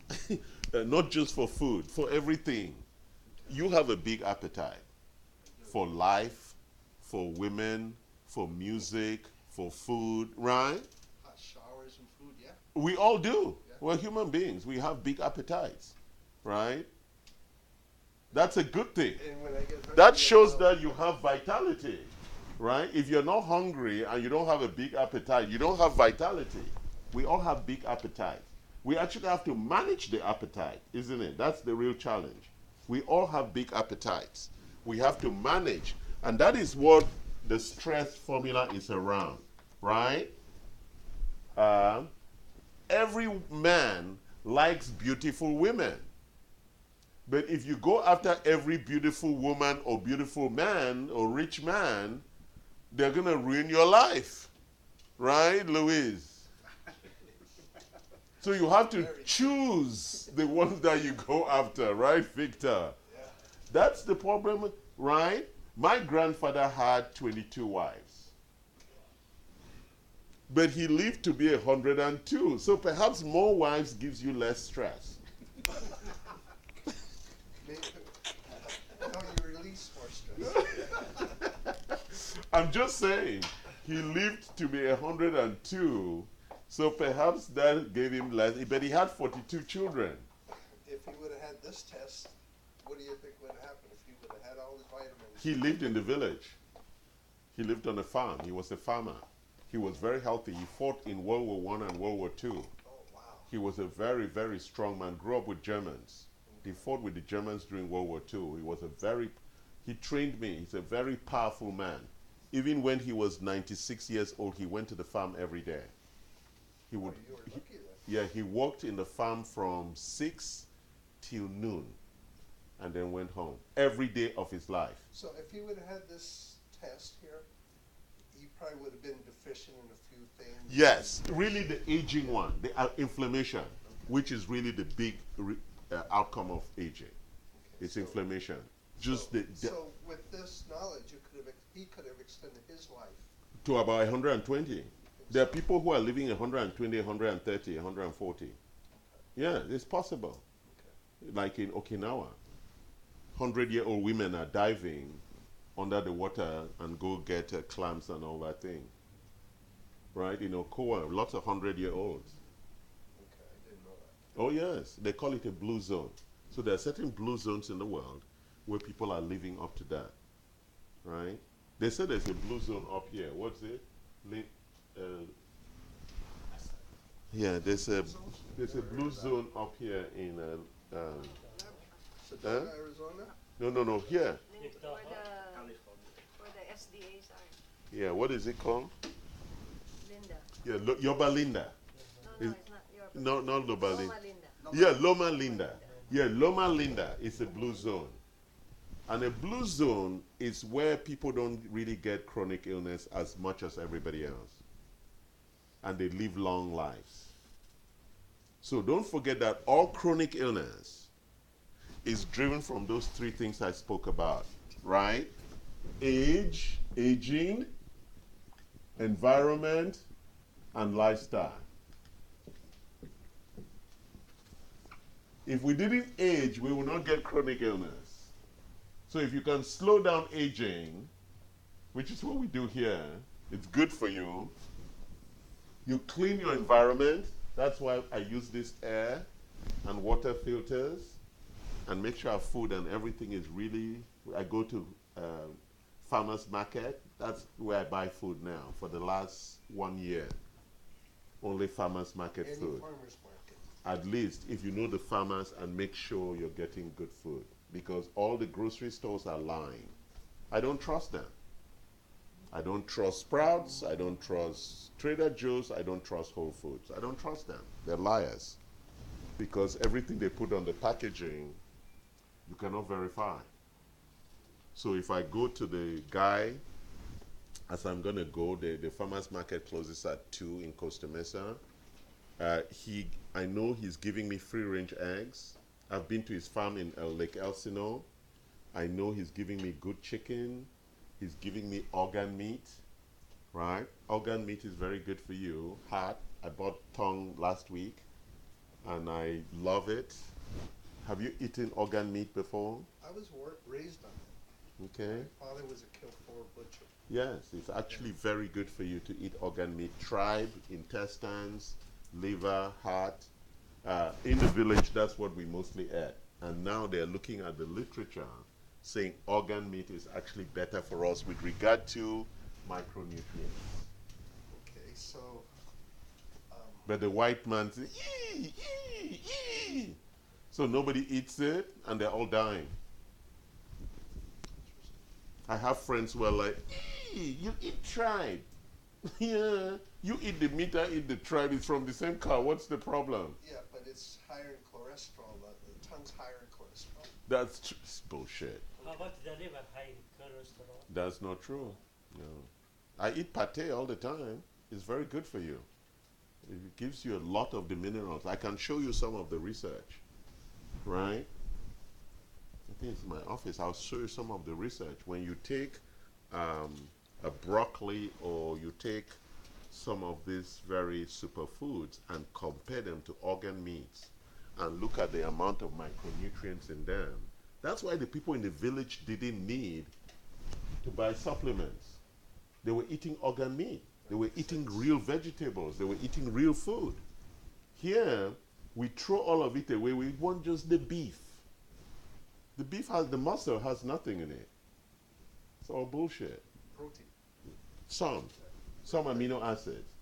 Desire. Not just for food, for everything. You have a big appetite for life, for women, for music, for food, right? Hot showers and food, yeah. We all do. Yeah. We're human beings. We have big appetites, right? That's a good thing. And when I get hungry, That shows that you have vitality, right? If you're not hungry and you don't have a big appetite, you don't have vitality. We all have big appetite. We actually have to manage the appetite, isn't it? That's the real challenge. We all have big appetites. We have to manage. And that is what the stress formula is around, right? Every man likes beautiful women. But if you go after every beautiful woman or beautiful man or rich man, they're going to ruin your life. Right, Louise? So you have to choose the ones that you go after, right, Victor? Yeah. That's the problem, right? My grandfather had 22 wives. But he lived to be 102. So perhaps more wives gives you less stress. No, you release more stress. I'm just saying, he lived to be 102, so perhaps that gave him less, but he had 42 children. If he would have had this test, what do you think would have happened if he would have had all his vitamins? He lived in the village. He lived on a farm. He was a farmer. He was very healthy. He fought in World War I and World War II. Oh, wow. He was a very, very strong man, grew up with Germans. He fought with the Germans during World War II. He trained me. He's a very powerful man. Even when he was 96 years old, he went to the farm every day. He would, You were lucky then. yeah, he worked in the farm from 6 till noon and then went home every day of his life. So if he would have had this test here, he probably would have been deficient in a few things. Yes, really the aging one, the inflammation, which is really the big outcome of aging. It's inflammation. Just so with this knowledge, he could have extended his life. to about 120. There are people who are living 120, 130, 140. Yeah, it's possible. Okay. Like in Okinawa, 100-year-old women are diving under the water and go get clams and all that thing. right? In Ocoa, lots of 100-year-olds. Okay, I didn't know that. Oh, yes. They call it a blue zone. So there are certain blue zones in the world where people are living up to that, right? They say there's a blue zone up here. What's it? Yeah, there's a blue zone up here in Sedona, Arizona? no, here. Where the SDAs are. Yeah, what is it called? Linda. Yeah, Yoba Linda. No, Is- it's not your. No, not Loba Loma Linda. Linda. Yeah, Loma Linda. Yeah, Loma Linda is a blue zone. And a blue zone is where people don't really get chronic illness as much as everybody else. And they live long lives. So don't forget that all chronic illness is driven from those three things I spoke about, right? Age, aging, environment, and lifestyle. If we didn't age, we will not get chronic illness. So if you can slow down aging, which is what we do here, it's good for you. You clean your environment. That's why I use this air and water filters and make sure our food and everything is really, I go to farmer's market. That's where I buy food now for the last 1 year. Only farmer's market Any food. farmer's market. At least if you know the farmers and make sure you're getting good food. Because all the grocery stores are lying. I don't trust them. I don't trust Sprouts. I don't trust Trader Joe's. I don't trust Whole Foods. I don't trust them. They're liars. Because everything they put on the packaging, you cannot verify. So if I go to the guy, as I'm going to go, the farmer's market closes at 2 in Costa Mesa. I know he's giving me free-range eggs. I've been to his farm in Lake Elsinore. I know he's giving me good chicken. He's giving me organ meat, right? Organ meat is very good for you. Heart, I bought tongue last week, and I love it. Have you eaten organ meat before? I was raised on it. Okay. My father was a kill-for butcher. Yes, it's actually very good for you to eat organ meat. Tribe, intestines, liver, heart. In the village, that's what we mostly ate. And now they're looking at the literature saying organ meat is actually better for us with regard to micronutrients. Okay, so But the white man says, "Ee, ee, ee." So nobody eats it, and they're all dying. I have friends who are like, "Ee, you eat tribe." Yeah, you eat the meat, I eat the tribe. It's from the same cow. What's the problem? yeah, but it's higher in cholesterol. The tongue's higher in cholesterol. That's bullshit. How about the liver, high in cholesterol? That's not true. No. I eat pate all the time. It's very good for you. It gives you a lot of the minerals. I can show you some of the research, right? I think it's in my office. I'll show you some of the research. When you take a broccoli or you take some of these very superfoods and compare them to organ meats and look at the amount of micronutrients in them, that's why the people in the village didn't need to buy supplements. They were eating organ meat. They were eating real vegetables. They were eating real food. Here, we throw all of it away. We want just the beef. The beef has, the muscle has nothing in it. It's all bullshit. Protein. Some amino acids.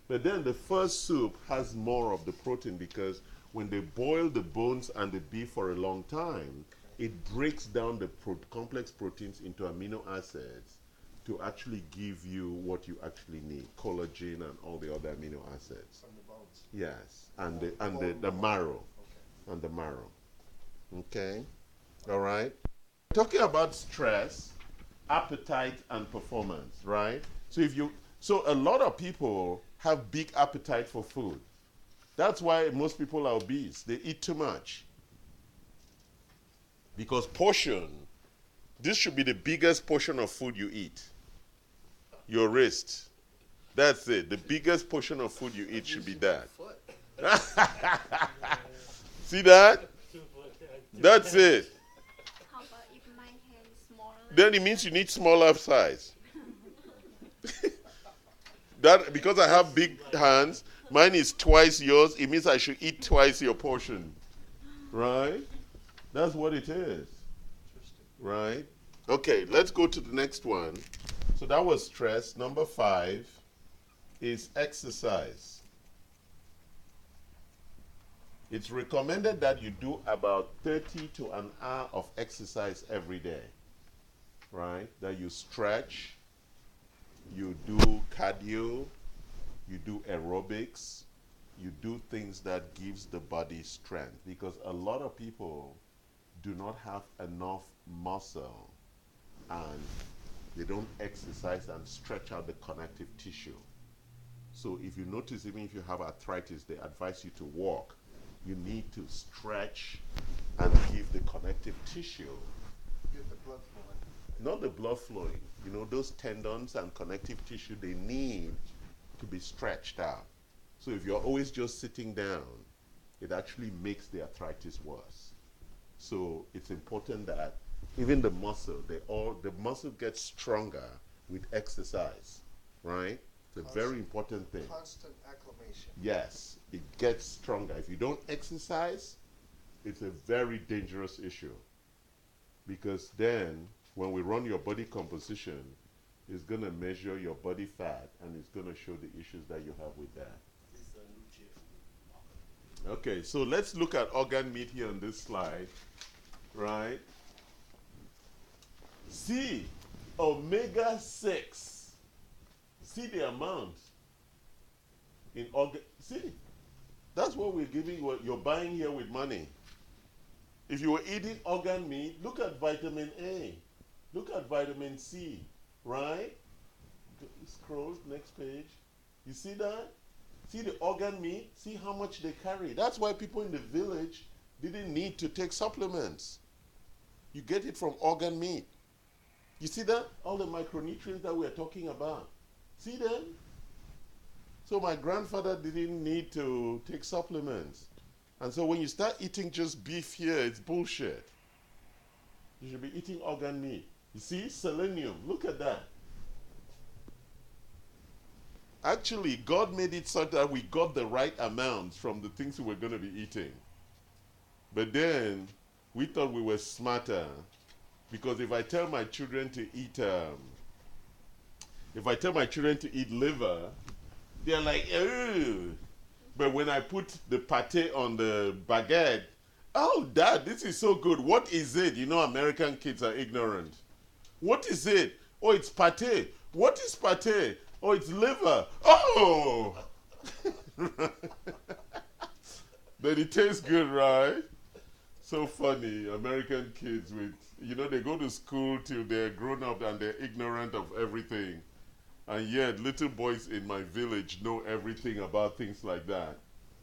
But then the first soup has more of the protein because when they boil the bones and the beef for a long time, it breaks down the complex proteins into amino acids to actually give you what you actually need, collagen and all the other amino acids. From the bones. Yes, and the marrow, Okay. and the marrow. Okay, all right. Talking about stress, appetite, and performance, right? So a lot of people have big appetite for food. That's why most people are obese. They eat too much. Because this should be the biggest portion of food you eat. Your wrist. That's it. The biggest portion of food you eat should be that. Foot. See that? That's it. How about if my hand is smaller? Then it means you need smaller size. That because I have big hands, mine is twice yours. It means I should eat twice your portion, right? That's what it is, Interesting. right? Okay, let's go to the next one. So that was stress. Number 5 is exercise. It's recommended that you do about 30 to an hour of exercise every day, right? That you stretch, you do cardio, you do aerobics, you do things that gives the body strength, because a lot of people do not have enough muscle and they don't exercise and stretch out the connective tissue. So if you notice, even if you have arthritis, they advise you to walk. You need to stretch and give the connective tissue. Get the blood flowing. Not the blood flowing. You know, those tendons and connective tissue, they need to be stretched out. So if you're always just sitting down, it actually makes the arthritis worse. So it's important that even the muscle, the muscle gets stronger with exercise, right? It's a very important thing. Constant acclimation. Yes, it gets stronger. If you don't exercise, it's a very dangerous issue. Because then, when we run your body composition, it's going to measure your body fat and it's going to show the issues that you have with that. Okay, so let's look at organ meat here on this slide, right? See, omega-6. See the amount in organ. See, that's what we're giving, what you're buying here with money. If you were eating organ meat, look at vitamin A. Look at vitamin C, right? Scroll, next page. You see that? See the organ meat? See how much they carry. That's why people in the village didn't need to take supplements. You get it from organ meat. You see that? All the micronutrients that we're talking about. See them? So my grandfather didn't need to take supplements. And so when you start eating just beef here, it's bullshit. You should be eating organ meat. You see? Selenium. Look at that. Actually, God made it so that we got the right amounts from the things we were going to be eating. But then, we thought we were smarter. Because if I tell my children to eat, liver, they're like, ew. But when I put the pate on the baguette, oh, Dad, this is so good. What is it? You know, American kids are ignorant. What is it? Oh, it's pate. What is pate? Oh, it's liver. Oh! But it tastes good, right? So funny. American kids with, you know, they go to school till they're grown up and they're ignorant of everything. And yet, little boys in my village know everything about things like that,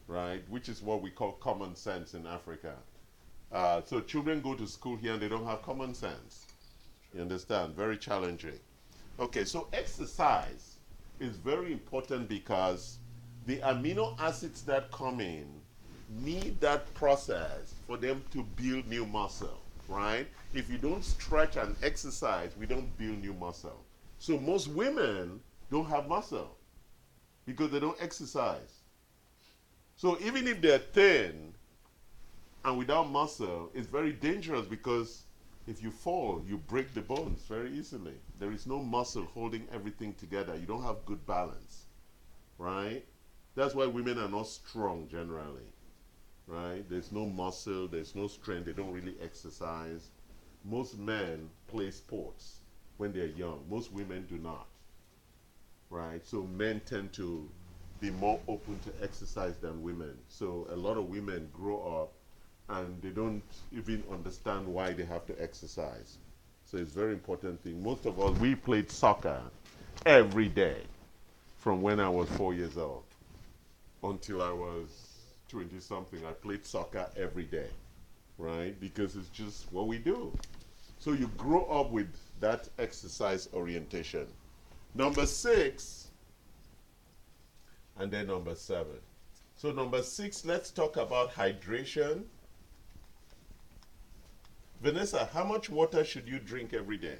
right? Which is what we call common sense in Africa. So children go to school here and they don't have common sense. You understand? Very challenging. Okay, so exercise is very important because the amino acids that come in need that process for them to build new muscle, right? If you don't stretch and exercise, we don't build new muscle. So most women don't have muscle because they don't exercise. So even if they're thin and without muscle, it's very dangerous because if you fall, you break the bones very easily. There is no muscle holding everything together. You don't have good balance, right? That's why women are not strong generally, right? There's no muscle, there's no strength, they don't really exercise. Most men play sports when they're young. Most women do not, right? So men tend to be more open to exercise than women. So a lot of women grow up and they don't even understand why they have to exercise. So it's a very important thing. Most of us, we played soccer every day from when I was 4 years old until I was 20-something. I played soccer every day, right? Because it's just what we do. So you grow up with that exercise orientation. Number 6, and then number 7. So number 6, let's talk about hydration. Vanessa, how much water should you drink every day?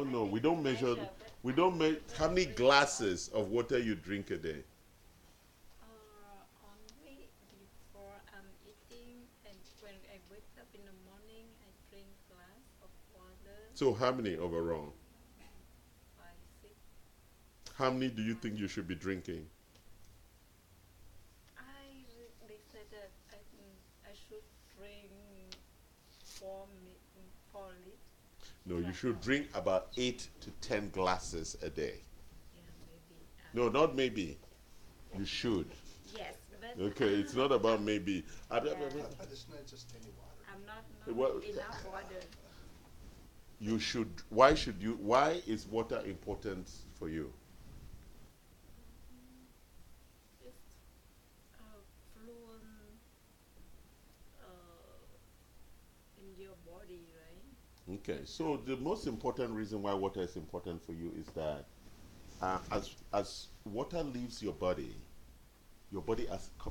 no. We don't measure. We don't measure how many glasses of water you drink a day. Only before I'm eating and when I wake up in the morning, I drink glass of water, So how many overall? 5, 6. How many do you think you should be drinking? They said that I should drink 4 liters. No, you should drink about 8 to 10 glasses a day. Yeah, maybe. No, not maybe. You should. Yes, but Okay, it's not about maybe. But it's not just any water. I'm not Well, enough water. You should. Why should you? Why is water important for you? It's fluent in your body, right? Okay, so the most important reason why water is important for you is that as water leaves your body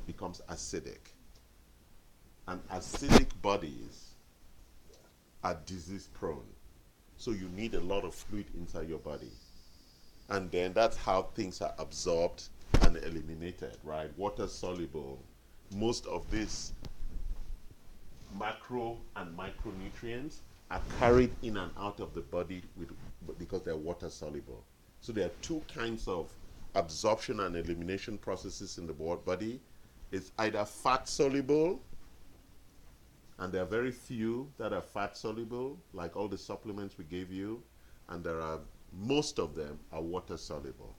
becomes acidic. And acidic bodies are disease prone. So you need a lot of fluid inside your body. And then that's how things are absorbed and eliminated, right? Water soluble. Most of these macro and micronutrients are carried in and out of the body because they're water soluble. So there are two kinds of absorption and elimination processes in the body. It's either fat soluble, and there are very few that are fat soluble, like all the supplements we gave you, and most of them are water soluble.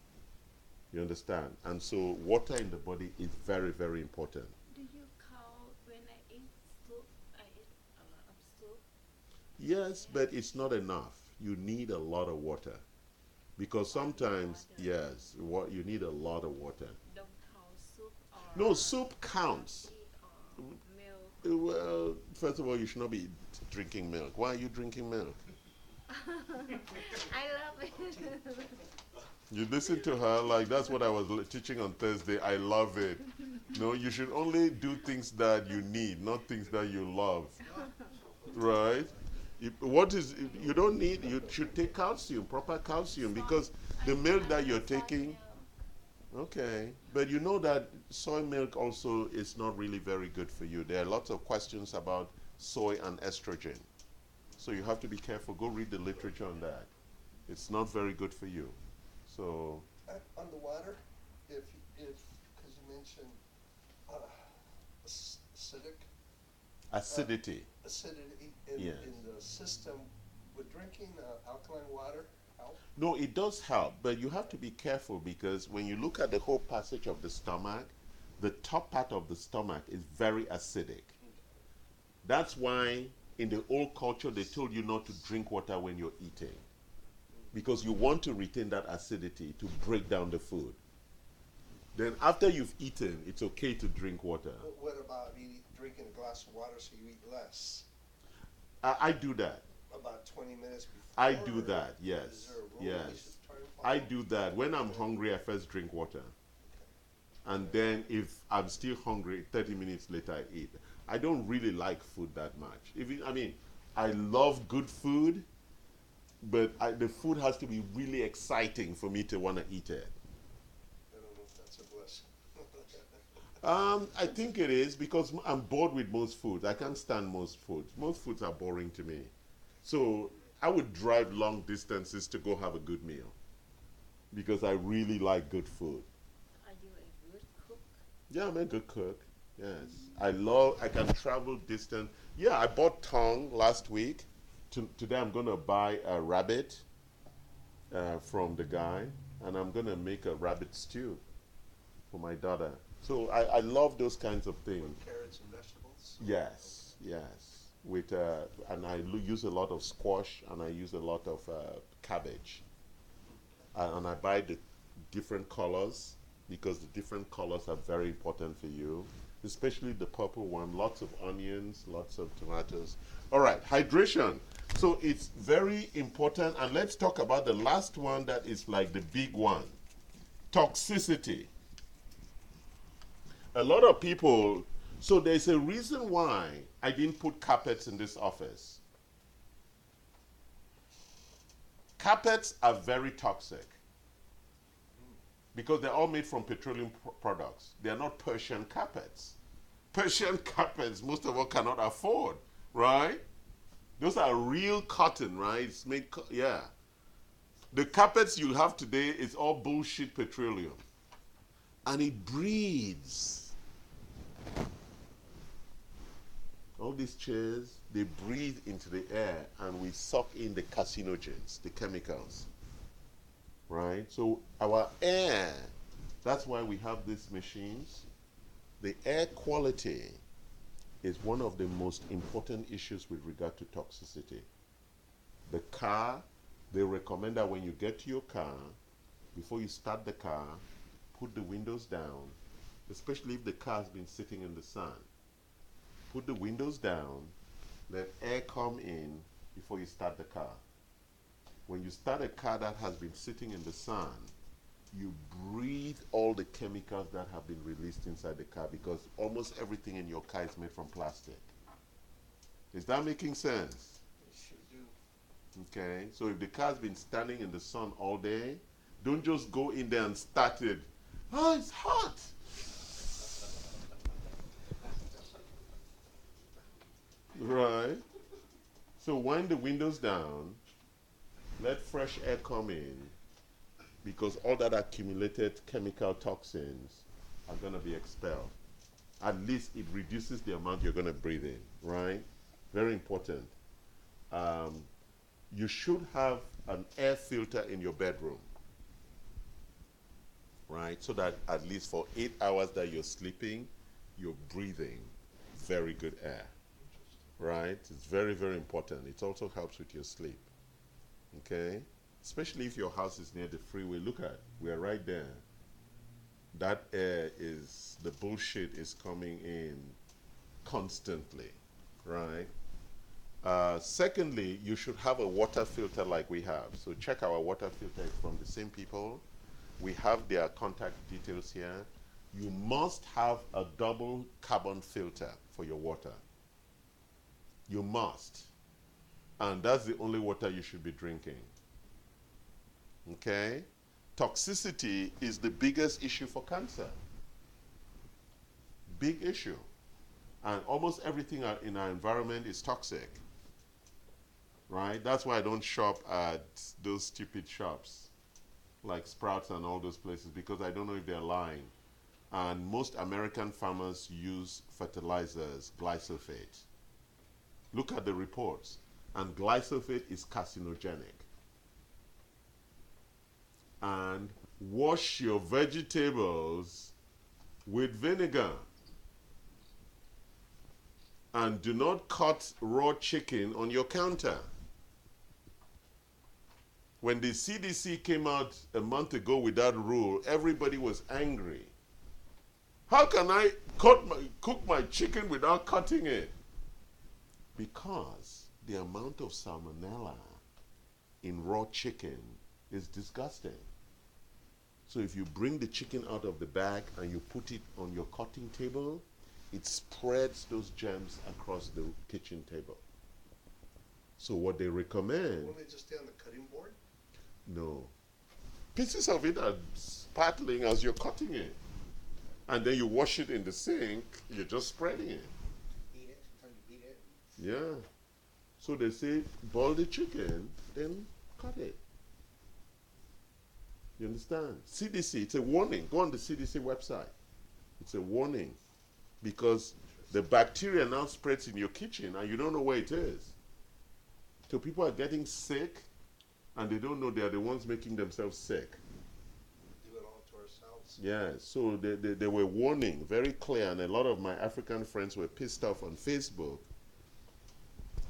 You understand? And so water in the body is very, very important. Do you count when I eat soup? I eat a lot of soup. Yes, but it's not enough. You need a lot of water. Because sometimes, yes, you need a lot of water. Don't count soup or No, soup counts. tea or milk. Well, first of all, you should not be drinking milk. Why are you drinking milk? I love it. You listen to her like that's what I was teaching on Thursday. I love it. No, you should only do things that you need, not things that you love. Right? You don't need, you should take calcium, proper calcium, because the milk that you're taking, okay, but you know that soy milk also is not really very good for you. There are lots of questions about soy and estrogen. So you have to be careful. Go read the literature on that. It's not very good for you. So On the water, because you mentioned acidity. acidity Yes. in the system, would drinking alkaline water help? No, it does help, but you have to be careful because when you look at the whole passage of the stomach, the top part of the stomach is very acidic. That's why in the old culture they told you not to drink water when you're eating, because you want to retain that acidity to break down the food. Then after you've eaten, it's okay to drink water. What about drinking a glass of water so you eat less? I do that. About 20 minutes before? I do that, Is yes. there a rule we Yes. should try and follow? I do that. When I'm hungry, I first drink water. And then if I'm still hungry, 30 minutes later I eat. I don't really like food that much. I love good food, but the food has to be really exciting for me to want to eat it. I don't know if that's a blessing. I think it is because I'm bored with most foods. I can't stand most foods. Most foods are boring to me. So I would drive long distances to go have a good meal because I really like good food. Are you a good cook? Yeah, I'm a good cook. Yes. I can travel distance. Yeah, I bought tongue last week. Today I'm going to buy a rabbit from the guy, and I'm going to make a rabbit stew for my daughter. So I love those kinds of things. With carrots and vegetables? Yes, yes. And I use a lot of squash, and I use a lot of cabbage. And I buy the different colors because the different colors are very important for you, especially the purple one. Lots of onions, lots of tomatoes. All right, hydration. So it's very important. And let's talk about the last one that is like the big one, toxicity. A lot of people, so there's a reason why I didn't put carpets in this office. Carpets are very toxic because they're all made from petroleum products. They are not Persian carpets. Persian carpets, most of us cannot afford, right? Those are real cotton, right? It's made, yeah. The carpets you have today is all bullshit petroleum. And it breathes. All these chairs, they breathe into the air and we suck in the carcinogens, the chemicals. Right? So our air, that's why we have these machines. The air quality is one of the most important issues with regard to toxicity. The car, they recommend that when you get to your car, before you start the car, put the windows down, especially if the car has been sitting in the sun. Put the windows down, let air come in before you start the car. When you start a car that has been sitting in the sun, you breathe all the chemicals that have been released inside the car because almost everything in your car is made from plastic. Is that making sense? It should do. Okay, so if the car's been standing in the sun all day, don't just go in there and start it. Oh, it's hot. Right? So wind the windows down, let fresh air come in, because all that accumulated chemical toxins are going to be expelled. At least it reduces the amount you're going to breathe in, right? Very important. You should have an air filter in your bedroom, right? So that at least for 8 hours that you're sleeping, you're breathing very good air, right? It's very, very important. It also helps with your sleep, okay? Especially if your house is near the freeway. Look at, we're right there. That air is, the bullshit is coming in constantly, right? Secondly, you should have a water filter like we have. So check our water filter, it's from the same people. We have their contact details here. You must have a double carbon filter for your water. You must. And that's the only water you should be drinking. Okay? Toxicity is the biggest issue for cancer. Big issue. And almost everything in our environment is toxic. Right? That's why I don't shop at those stupid shops like Sprouts and all those places, because I don't know if they're lying. And most American farmers use fertilizers, glyphosate. Look at the reports. And glyphosate is carcinogenic. And wash your vegetables with vinegar. And do not cut raw chicken on your counter. When the CDC came out a month ago with that rule, everybody was angry. How can I cook my chicken without cutting it? Because the amount of salmonella in raw chicken is disgusting. So if you bring the chicken out of the bag and you put it on your cutting table, it spreads those germs across the kitchen table. So what they recommend... Won't they just stay on the cutting board? No. Pieces of it are sparkling as you're cutting it. And then you wash it in the sink, you're just spreading it. Eat it, sometimes you eat it. Yeah. So they say, boil the chicken, then cut it. You understand? CDC, it's a warning. Go on the CDC website. It's a warning. Because the bacteria now spreads in your kitchen and you don't know where it is. So people are getting sick and they don't know they are the ones making themselves sick. Do it all to ourselves. Yeah, so they were warning very clear, and a lot of my African friends were pissed off on Facebook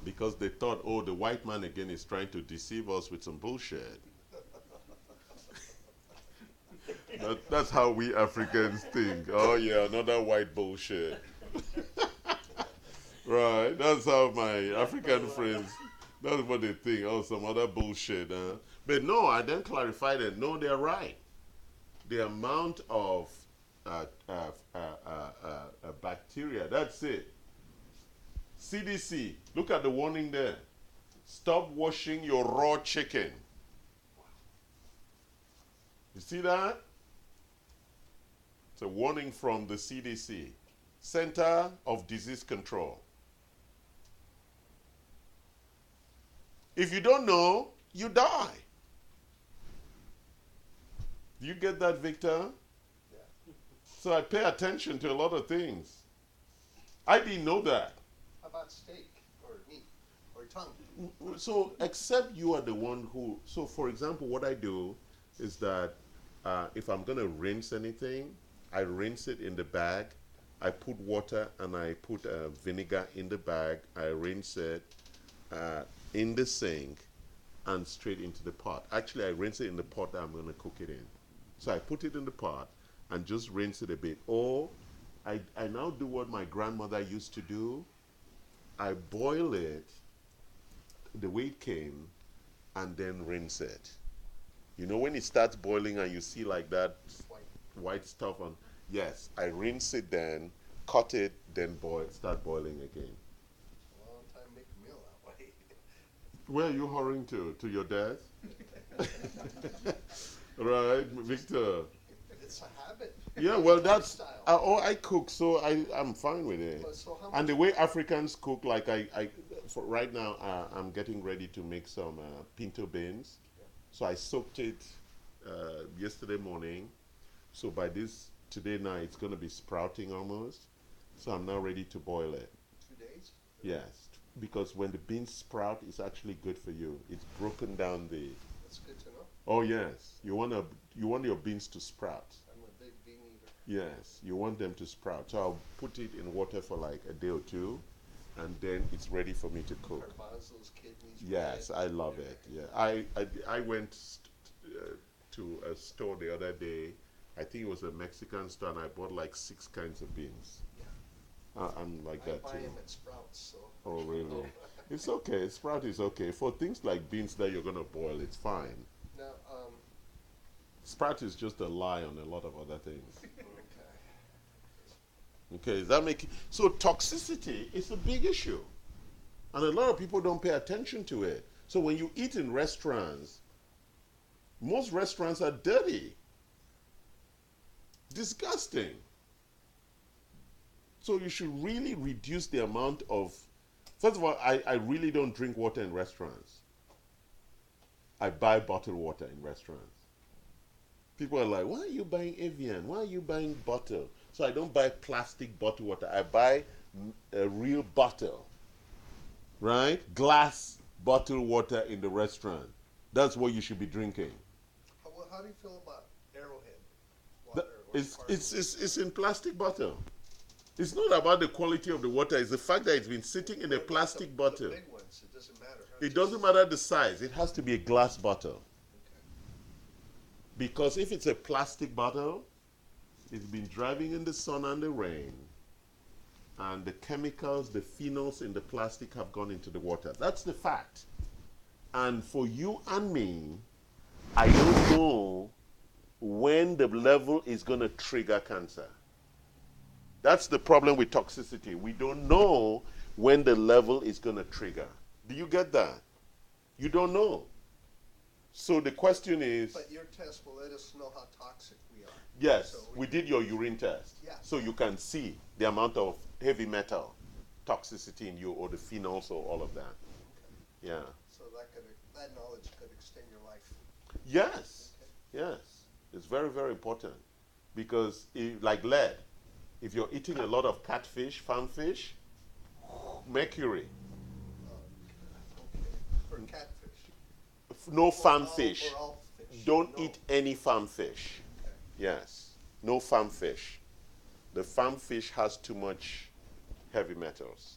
because they thought, oh, the white man again is trying to deceive us with some bullshit. That's how we Africans think. Oh yeah, another white bullshit. Right, that's how my African friends, that's what they think. Oh, some other bullshit. But no, I then clarified it. No, they're right. The amount of bacteria, that's it. CDC, look at the warning there. Stop washing your raw chicken. You see that? It's a warning from the CDC, Center of Disease Control. If you don't know, you die. Do you get that, Victor? Yeah. So I pay attention to a lot of things. I didn't know that. How about steak or meat or tongue? So except you are the one who, so for example, what I do is that if I'm going to rinse anything, I rinse it in the bag. I put water and I put vinegar in the bag. I rinse it in the sink and straight into the pot. Actually, I rinse it in the pot that I'm going to cook it in. So I put it in the pot and just rinse it a bit. Or I now do what my grandmother used to do. I boil it the way it came and then rinse it. You know when it starts boiling and you see like that white stuff on, yes, I rinse it then, cut it, then start boiling again. A long time make a meal that way. Where are you hurrying to? To your death? Right, Victor? It's a habit. Yeah, well, that's, Lifestyle. I cook, so I'm fine with it. But so how And much- the way Africans cook, like for right now, I'm getting ready to make some pinto beans. So I soaked it yesterday morning. So by today night, it's going to be sprouting almost. So I'm now ready to boil it. 2 days? Yes, because when the beans sprout, it's actually good for you. It's broken down the. That's good to know. Oh yes, you want your beans to sprout. I'm a big bean eater. Yes, you want them to sprout. So I'll put it in water for like a day or two, and then it's ready for me to cook. Garbanzos, kidneys. Yes, bread, I love it. everything. Yeah, I went to a store the other day. I think it was a Mexican store, and I bought like 6 kinds of beans. I'm like I that buy too. them at Sprouts, so. Oh really? It's okay. Sprout is okay for things like beans that you're gonna boil. It's fine. Now, Sprout is just a lie on a lot of other things. okay. Okay, is that making so toxicity is a big issue, and a lot of people don't pay attention to it. So when you eat in restaurants, most restaurants are dirty, disgusting. So you should really reduce the amount of. First of all, I really don't drink water in restaurants. I buy bottled water in restaurants. People are like, why are you buying Evian? Why are you buying bottle? So I don't buy plastic bottled water. I buy a real bottle, right? Glass bottled water in the restaurant. That's what you should be drinking. How do you feel about Arrowhead water? It's in plastic bottle. It's not about the quality of the water. It's the fact that it's been sitting in a plastic The bottle. big ones, it doesn't matter. Huh? It doesn't matter the size. It has to be a glass bottle. Okay. Because if it's a plastic bottle, it's been driving in the sun and the rain, and the chemicals, the phenols in the plastic have gone into the water. That's the fact. And for you and me, I don't know when the level is going to trigger cancer. That's the problem with toxicity. We don't know when the level is going to trigger. Do you get that? You don't know. So the question is, But your test will let us know how toxic we are. yes, So we did your urine test. Yeah. So you can see the amount of heavy metal toxicity in you, or the phenols, or all of that. Yeah. So that knowledge could extend your life. Yes. Yes. It's very, very important. Because like lead, if you're eating a lot of catfish, farm fish, mercury. Okay. For catfish. No farm Or fish. or all fish. Don't No. eat any farm fish. Okay. Yes. No farm fish. The farm fish has too much heavy metals.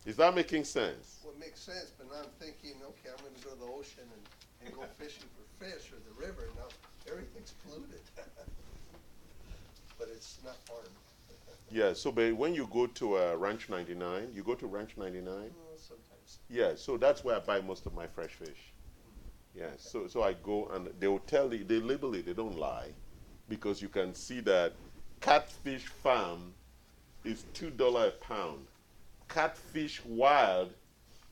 Is that making sense? Well, it makes sense, but now I'm thinking, okay, I'm going to go to the ocean and go fishing for fish, or the river. Now everything's polluted. But it's not farmed. Yeah, so but when you go to Ranch 99, you go to Ranch 99? Sometimes. Yeah, so that's where I buy most of my fresh fish. Yeah, so I go and they will tell you, they label it, they don't lie. Because you can see that catfish farm is $2 a pound. Catfish wild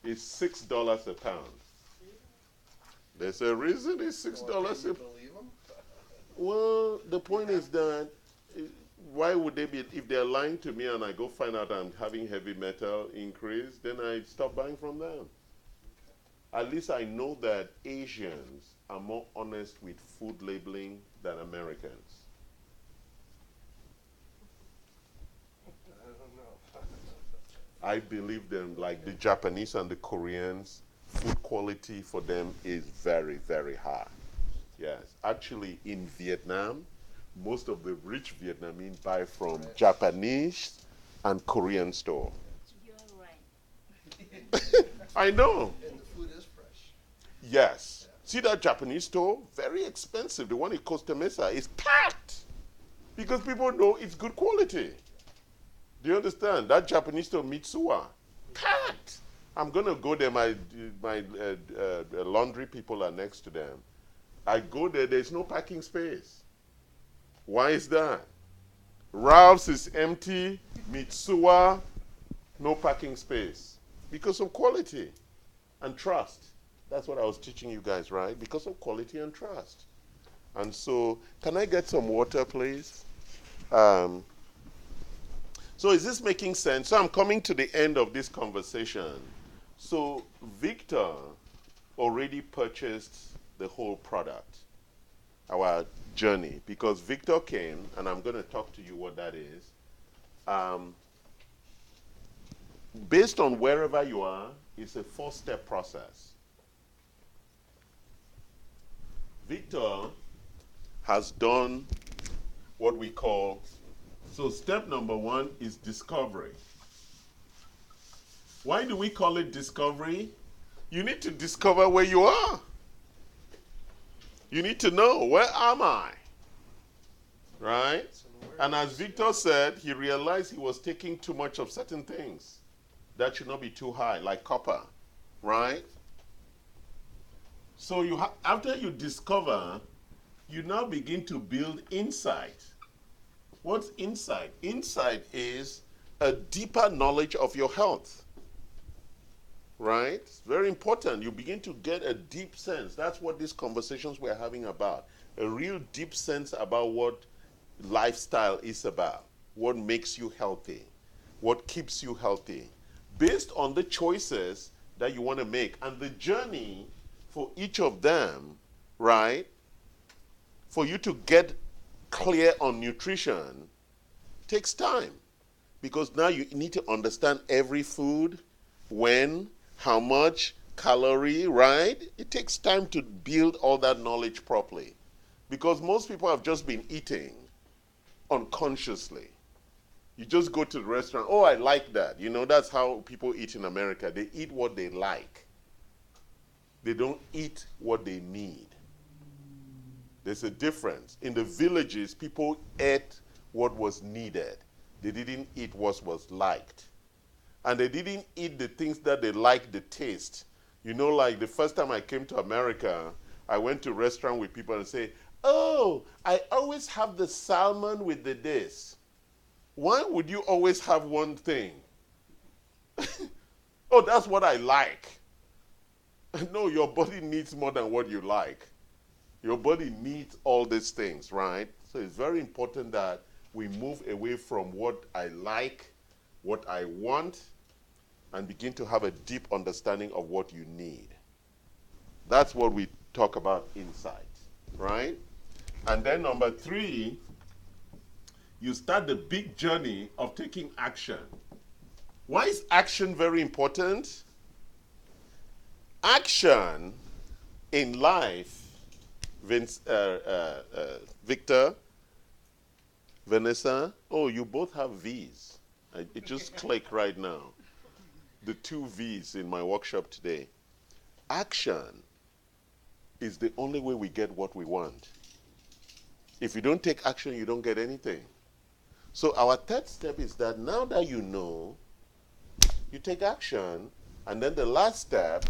is $6 a pound. There's a reason it's $6. Can you believe them? Well, the point is that why would they be, if they're lying to me and I go find out I'm having heavy metal increase, then I stop buying from them. At least I know that Asians are more honest with food labeling than Americans. I don't know. I believe them, like the Japanese and the Koreans, food quality for them is very, very high. Yes. Actually, in Vietnam, most of the rich Vietnamese buy from Japanese and Korean store. You're right. I know. And the food is fresh. Yes. See that Japanese store? Very expensive. The one in Costa Mesa is packed because people know it's good quality. Do you understand? That Japanese store, Mitsuwa, packed. I'm going to go there. My laundry people are next to them. I go there, there's no parking space. Why is that? Ralph's is empty, Mitsuwa, no parking space. Because of quality and trust. That's what I was teaching you guys, right? Because of quality and trust. And so, can I get some water, please? So is this making sense? So I'm coming to the end of this conversation. So Victor already purchased the whole product, our journey, because Victor came, and I'm going to talk to you what that is. Based on wherever you are, it's a 4-step process. Victor has done what we call, so step number 1 is discovery. Why do we call it discovery? You need to discover where you are. You need to know, where am I? Right? And as Victor said, he realized he was taking too much of certain things. That should not be too high, like copper. Right? So after you discover, you now begin to build insight. What's insight? Insight is a deeper knowledge of your health. Right? It's very important. You begin to get a deep sense. That's what these conversations we're having about. A real deep sense about what lifestyle is about. What makes you healthy. What keeps you healthy. Based on the choices that you want to make. And the journey for each of them, right? For you to get clear on nutrition takes time. Because now you need to understand every food, when, how much, calorie, right? It takes time to build all that knowledge properly. Because most people have just been eating unconsciously. You just go to the restaurant, oh, I like that. You know, that's how people eat in America. They eat what they like. They don't eat what they need. There's a difference. In the villages, people ate what was needed. They didn't eat what was liked. And they didn't eat the things that they liked the taste. You know, like the first time I came to America, I went to a restaurant with people and say, oh, I always have the salmon with the this. Why would you always have one thing? Oh, that's what I like. No, your body needs more than what you like. Your body needs all these things, right? So it's very important that we move away from what I like, what I want, and begin to have a deep understanding of what you need. That's what we talk about insight, right? And then number 3, you start the big journey of taking action. Why is action very important? Action in life, Victor, Vanessa, oh, you both have V's. It just clicked right now. The 2 V's in my workshop today. Action is the only way we get what we want. If you don't take action, you don't get anything. So our 3rd step is that now that you know, you take action. And then the last step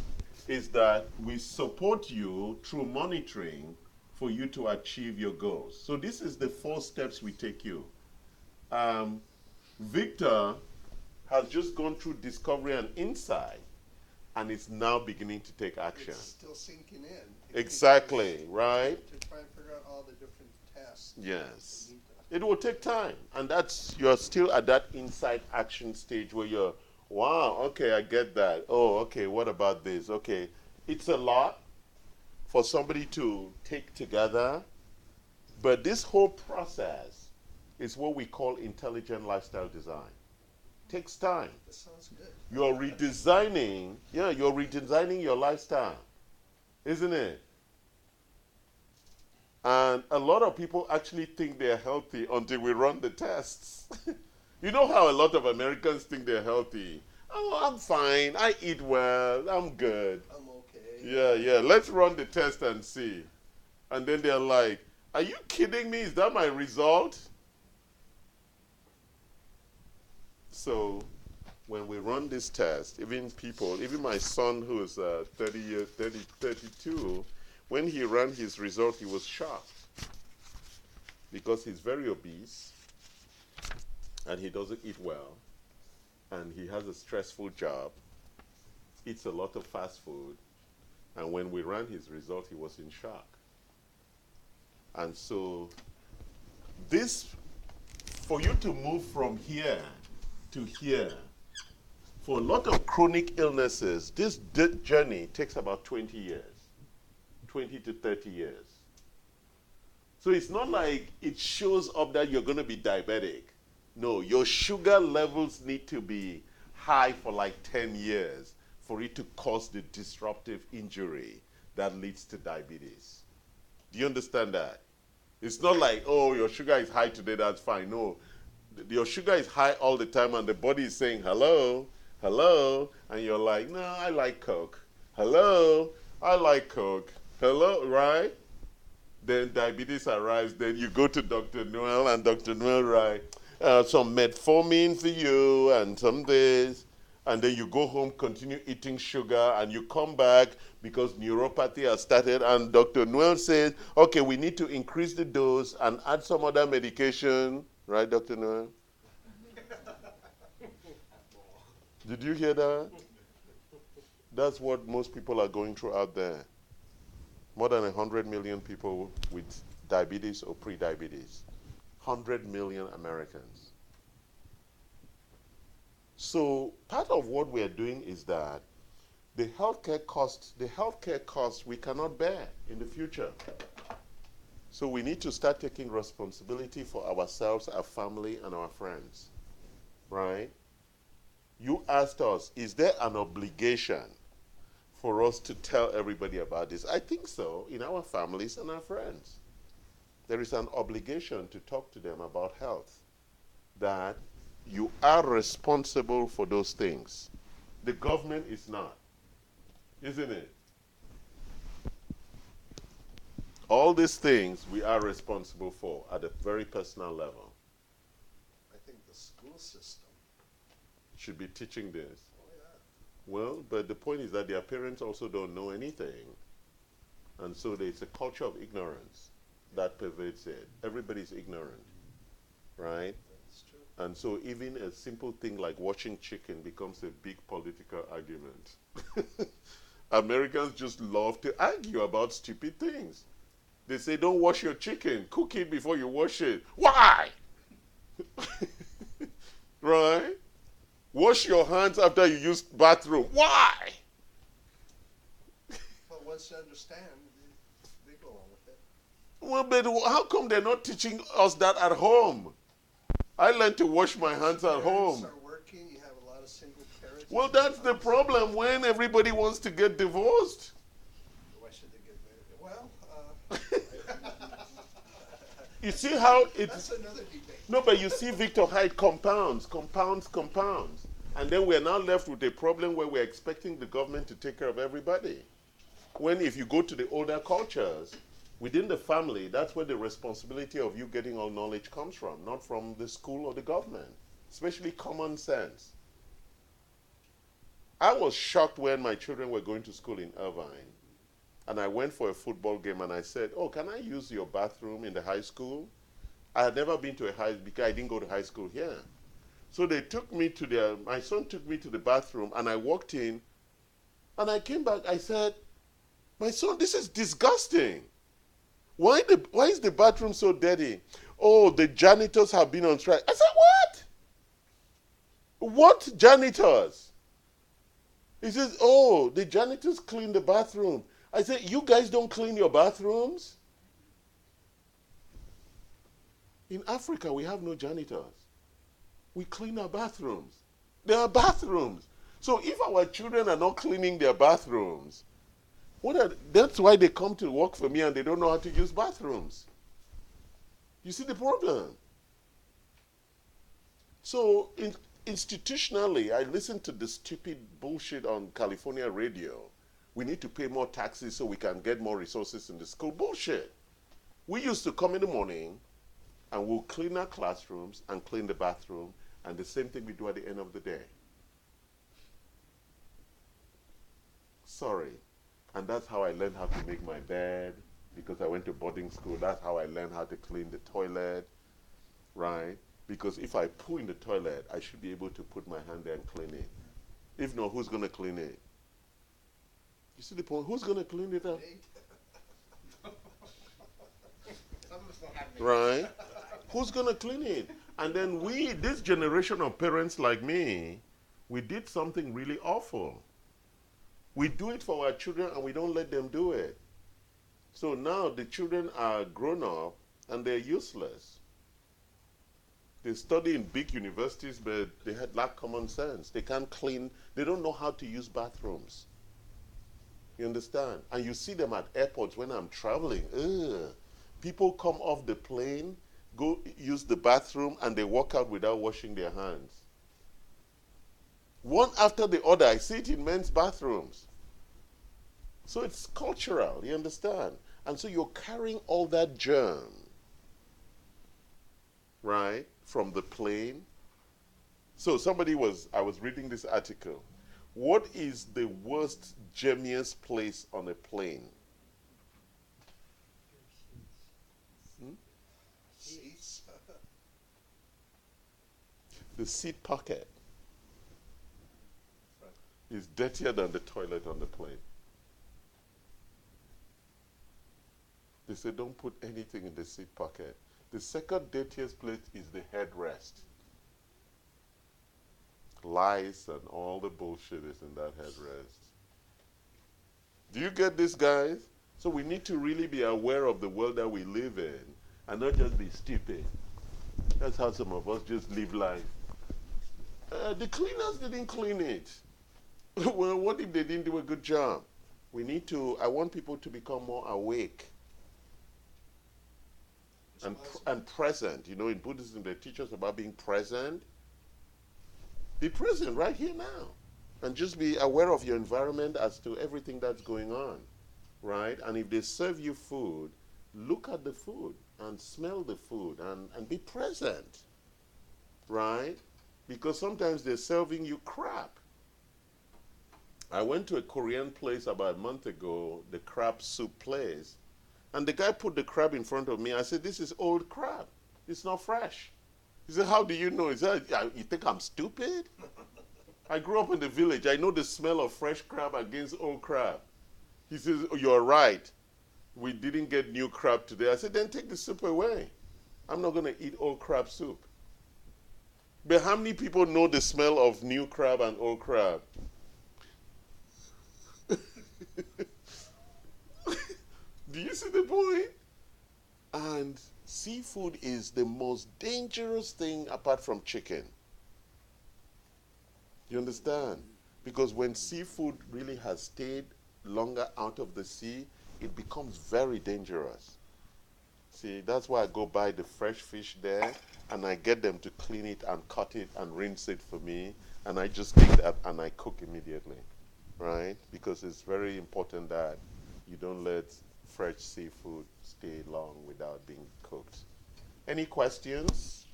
is that we support you through monitoring for you to achieve your goals. So this is the 4 steps we take you. Victor has just gone through discovery and insight. and it's now beginning to take action. It's still sinking in. Exactly, right? To try and figure out all the different tests. Yes. that need to- It will take time, and that's, you're still at that inside action stage where you're, wow, okay, I get that. Oh, okay, what about this? Okay, it's a lot for somebody to take together, but this whole process is what we call intelligent lifestyle design. Takes time. That sounds good. You're redesigning, you're redesigning your lifestyle, isn't it? And a lot of people actually think they're healthy until we run the tests. You know how a lot of Americans think they're healthy? Oh, I'm fine. I eat well. I'm good. I'm okay. Yeah, let's run the test and see. And then they're like, are you kidding me? Is that my result? So when we run this test, even my son who is 32, when he ran his result, he was shocked because he's very obese and he doesn't eat well and he has a stressful job, eats a lot of fast food, and when we ran his result, he was in shock. And so this, for you to move from here to here, for a lot of chronic illnesses, this journey takes about 20 years. 20 to 30 years. So it's not like it shows up that you're going to be diabetic. No, your sugar levels need to be high for like 10 years for it to cause the disruptive injury that leads to diabetes. Do you understand that? It's not like, oh, your sugar is high today, that's fine. No, your sugar is high all the time and the body is saying, hello, hello, and you're like, no, I like Coke. Hello, I like Coke. Hello, right? Then diabetes arrives, then you go to Dr. Noel, and Dr. Noel writes some metformin for you and some this, and then you go home, continue eating sugar, and you come back because neuropathy has started, and Dr. Noel says, okay, we need to increase the dose and add some other medication, right, Dr. Noel? Did you hear that? That's what most people are going through out there. More than 100 million people with diabetes or pre-diabetes. 100 million Americans. So part of what we are doing is that the healthcare costs we cannot bear in the future. So we need to start taking responsibility for ourselves, our family, and our friends. Right? You asked us, is there an obligation for us to tell everybody about this? I think so, in our families and our friends. There is an obligation to talk to them about health, that you are responsible for those things. The government is not, isn't it? All these things we are responsible for at a very personal level. I think the school system. Should be teaching this. Oh, yeah. Well, but the point is that their parents also don't know anything. And so there's a culture of ignorance that pervades it. Everybody's ignorant, right? That's true. And so even a simple thing like washing chicken becomes a big political argument. Americans just love to argue about stupid things. They say, don't wash your chicken. Cook it before you wash it. Why? Right? Wash your hands after you use bathroom. Why? But once you understand, they go along with it. Well, but how come they're not teaching us that at home? I learned to wash my hands at home. Parents are working, you have a lot of single parents. Well, that's the problem when everybody wants to get divorced. Why should they get married? Well, You see how that's it's... another debate. No, but you see, Victor, how it compounds. And then we're now left with a problem where we're expecting the government to take care of everybody. When if you go to the older cultures, within the family, that's where the responsibility of you getting all knowledge comes from, not from the school or the government, especially common sense. I was shocked when my children were going to school in Irvine, and I went for a football game, and I said, oh, can I use your bathroom in the high school? I had never been to a high, because I didn't go to high school here. So they took me to my son took me to the bathroom, and I walked in, And I came back, I said, my son, this is disgusting. Why is the bathroom so dirty? Oh, the janitors have been on strike. I said, what? What janitors? He says, oh, the janitors clean the bathroom. I said, you guys don't clean your bathrooms? In Africa, we have no janitors. We clean our bathrooms. There are bathrooms. So if our children are not cleaning their bathrooms, that's why they come to work for me and they don't know how to use bathrooms. You see the problem? So institutionally, I listen to the stupid bullshit on California radio. We need to pay more taxes so we can get more resources in the school. Bullshit. We used to come in the morning and we'll clean our classrooms and clean the bathroom, and the same thing we do at the end of the day. Sorry. And that's how I learned how to make my bed, because I went to boarding school. That's how I learned how to clean the toilet, right? Because if I poo in the toilet, I should be able to put my hand there and clean it. If not, who's going to clean it? You see the point? Who's going to clean it up? Right? Who's going to clean it? And then this generation of parents like me, we did something really awful. We do it for our children and we don't let them do it. So now the children are grown up and they're useless. They study in big universities, but they lack common sense. They can't clean, they don't know how to use bathrooms. You understand? And you see them at airports when I'm traveling. Ugh. People come off the plane, go use the bathroom, and they walk out without washing their hands. One after the other, I see it in men's bathrooms. So it's cultural, you understand? And so you're carrying all that germ, right, from the plane. So I was reading this article. What is the worst, germiest place on a plane? Seats. The seat pocket is dirtier than the toilet on the plane. They say don't put anything in the seat pocket. The second dirtiest place is the headrest. Lice and all the bullshit is in that headrest. Do you get this, guys? So we need to really be aware of the world that we live in and not just be stupid. That's how some of us just live life. The cleaners didn't clean it. Well, what if they didn't do a good job? I want people to become more awake and present. You know, in Buddhism, they teach us about being present. Be present right here now. And just be aware of your environment as to everything that's going on, right? And if they serve you food, look at the food and smell the food and be present, right? Because sometimes they're serving you crap. I went to a Korean place about a month ago, the crab soup place, and the guy put the crab in front of me. I said, this is old crab. It's not fresh. He said, how do you know? He said, you think I'm stupid? I grew up in the village. I know the smell of fresh crab against old crab. He says, oh, you're right. We didn't get new crab today. I said, then take the soup away. I'm not going to eat old crab soup. But how many people know the smell of new crab and old crab? Do you see the point? And seafood is the most dangerous thing apart from chicken. You understand? Because when seafood really has stayed longer out of the sea, it becomes very dangerous. See, that's why I go buy the fresh fish there and I get them to clean it and cut it and rinse it for me, and I just take that and I cook immediately, right? Because it's very important that you don't let fresh seafood stay long without being cooked. Any questions?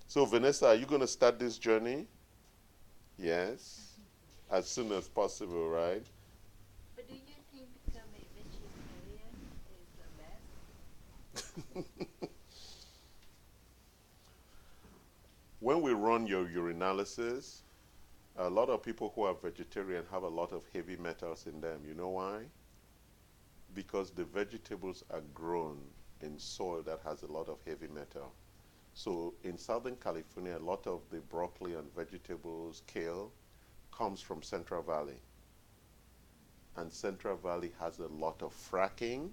So Vanessa, are you going to start this journey? Yes. As soon as possible, right? But do you think becoming a vegetarian is the best? When we run your urinalysis, A lot of people who are vegetarian have a lot of heavy metals in them. You know why? Because the vegetables are grown in soil that has a lot of heavy metal. So in Southern California, a lot of the broccoli and vegetables, kale, comes from Central Valley. And Central Valley has a lot of fracking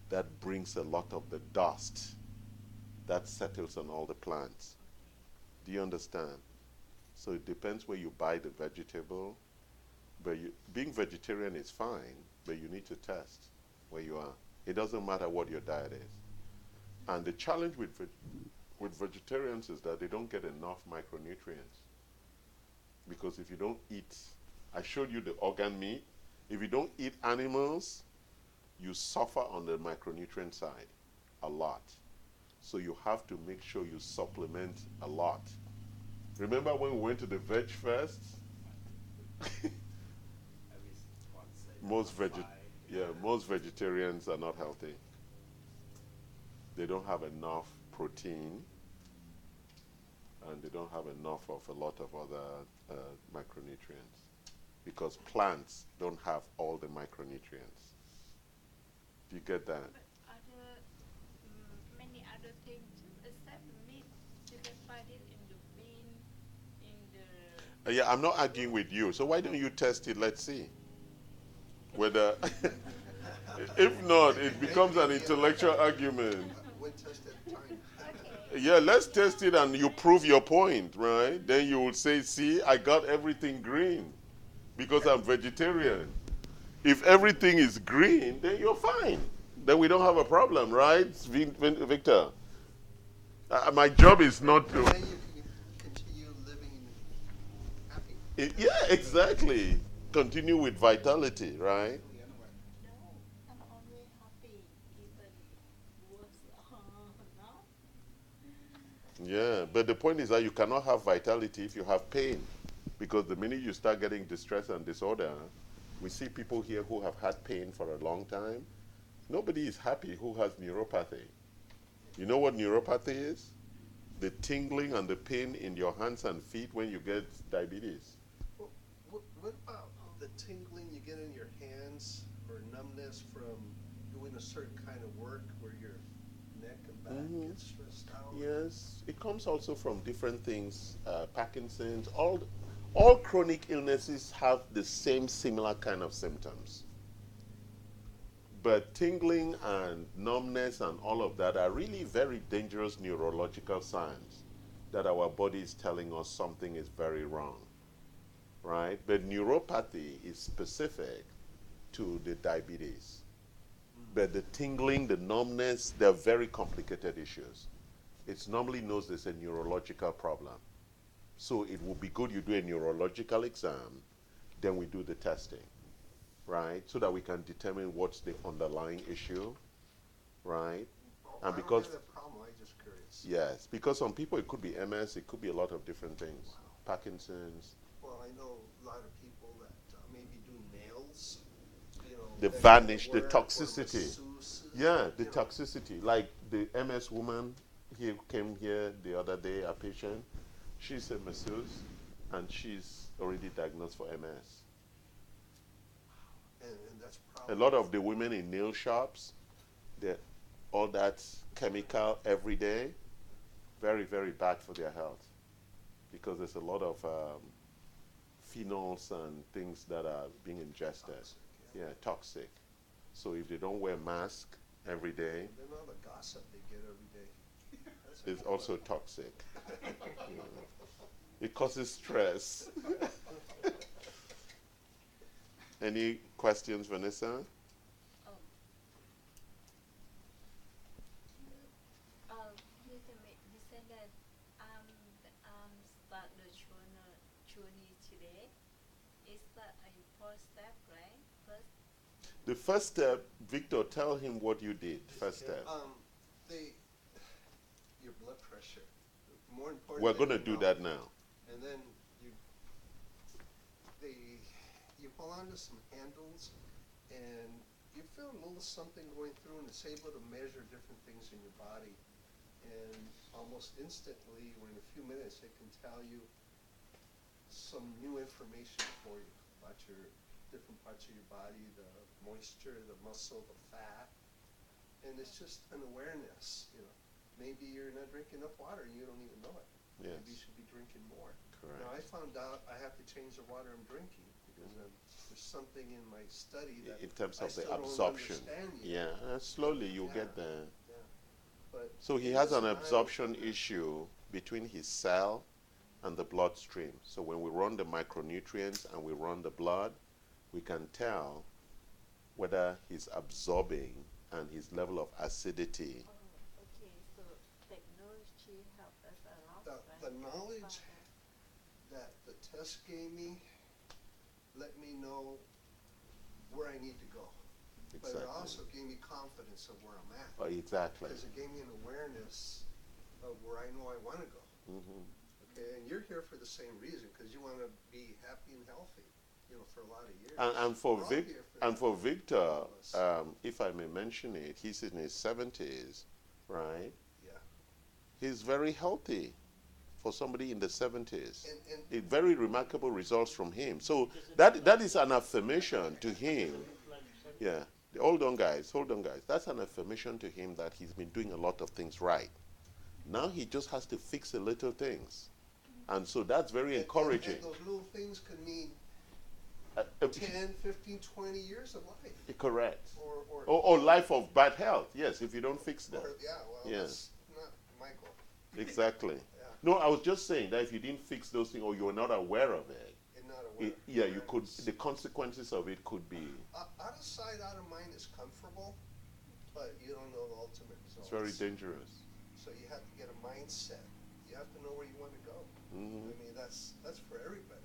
that brings a lot of the dust that settles on all the plants. Do you understand? So it depends where you buy the vegetable. But being vegetarian is fine, but you need to test where you are. It doesn't matter what your diet is. And the challenge with vegetarians is that they don't get enough micronutrients. Because if you don't eat, I showed you the organ meat. If you don't eat animals, you suffer on the micronutrient side a lot. So you have to make sure you supplement a lot. Remember when we went to the veg fest? most vegetarians are not healthy. They don't have enough protein, and they don't have enough of a lot of other micronutrients, because plants don't have all the micronutrients. Do you get that? But other, many other things too, except meat. You can find it in the bean, in the. Yeah, I'm not arguing with you. So why don't you test it? Let's see whether. If not, it becomes an intellectual argument. One test at a time. Okay. Yeah, let's test it and you prove your point, right? Then you will say, see, I got everything green because I'm vegetarian. If everything is green, then you're fine. Then we don't have a problem, right, Victor? My job is not to. Then you can continue living happy. Yeah, exactly. Continue with vitality, right? No, I'm always happy, even worse. No. Yeah, but the point is that you cannot have vitality if you have pain. Because the minute you start getting distress and disorder, we see people here who have had pain for a long time. Nobody is happy who has neuropathy. You know what neuropathy is? The tingling and the pain in your hands and feet when you get diabetes. Well, what about the tingling you get in your hands or numbness from doing a certain kind of work where your neck and back gets stressed out? Yes, it comes also from different things. Parkinson's, all chronic illnesses have the same similar kind of symptoms. But tingling and numbness and all of that are really very dangerous neurological signs that our body is telling us something is very wrong, right? But neuropathy is specific to the diabetes. But the tingling, the numbness, they're very complicated issues. It's normally known as a neurological problem. So it will be good you do a neurological exam, then we do the testing, right? So that we can determine what's the underlying issue, right? And I because, don't have that problem, I'm just curious. yes, because some people it could be MS, it could be a lot of different things. Parkinson's. Well, I know a lot of people that maybe do nails, you know. The that varnish, the work, or toxicity. masseuses, Yeah, the you know. toxicity. Like the MS woman, he came here the other day, a patient. She's a masseuse, and she's already diagnosed for MS. And that's A probably. lot of the women in nail shops, they all that chemical every day, very, very bad for their health. Because there's a lot of phenols and things that are being ingested. Toxic, Yeah, toxic. So if they don't wear mask every day, Then all the gossip they get every day. That's it's also toxic. You know. It causes stress. Any questions, Vanessa? You said that start the journey today. Is that a first step, right? First, The first step, Victor, tell him what you did. First step. Your blood pressure. More important. We're going to do that now. And then you hold on to some handles, and you feel a little something going through, and it's able to measure different things in your body. And almost instantly, or in a few minutes, it can tell you some new information for you about your different parts of your body, the moisture, the muscle, the fat, and it's just an awareness. Maybe you're not drinking enough water and you don't even know it. Yes. Maybe you should be drinking more. Correct. Now I found out I have to change the water I'm drinking because there's something in my study that In terms I of the still don't absorption. understand yet. Yeah, slowly you'll Yeah. get there. Yeah. But So he it has is an an absorption eye-opener. issue between his cell and the bloodstream. So when we run the micronutrients and we run the blood, we can tell whether he's absorbing and his level of acidity. Oh, okay. So technology help us a lot, right? The knowledge For that the test gave me let me know where I need to go. But Exactly. it also gave me confidence of where I'm at. Oh, exactly. Because it gave me an awareness of where I know I want to go. Hmm. Okay, and you're here for the same reason, because you want to be happy and healthy, for a lot of years. And for We're all Vic, here and that. for Victor, All of us. if I may mention it, he's in his 70s, right? Yeah. He's very healthy for somebody in the 70s. And Very remarkable results from him. So that is an affirmation to him. Yeah. Hold on, guys. That's an affirmation to him that he's been doing a lot of things right. Now he just has to fix the little things. And so that's very encouraging. And those little things could mean Uh, 10, 15, 20 years of life. Correct. Or Or life of bad health. Yes, if you don't fix them. Yeah. that's not my goal. Exactly. Yeah. No, I was just saying that if you didn't fix those things or you were not aware of it, And not aware. yeah, you could. Awareness. The consequences of it could be. Out of sight, out of mind is comfortable, but you don't know the ultimate It's results. very dangerous. So you have to get a mindset. You have to know where you want to go. Hmm. I mean, that's for everybody.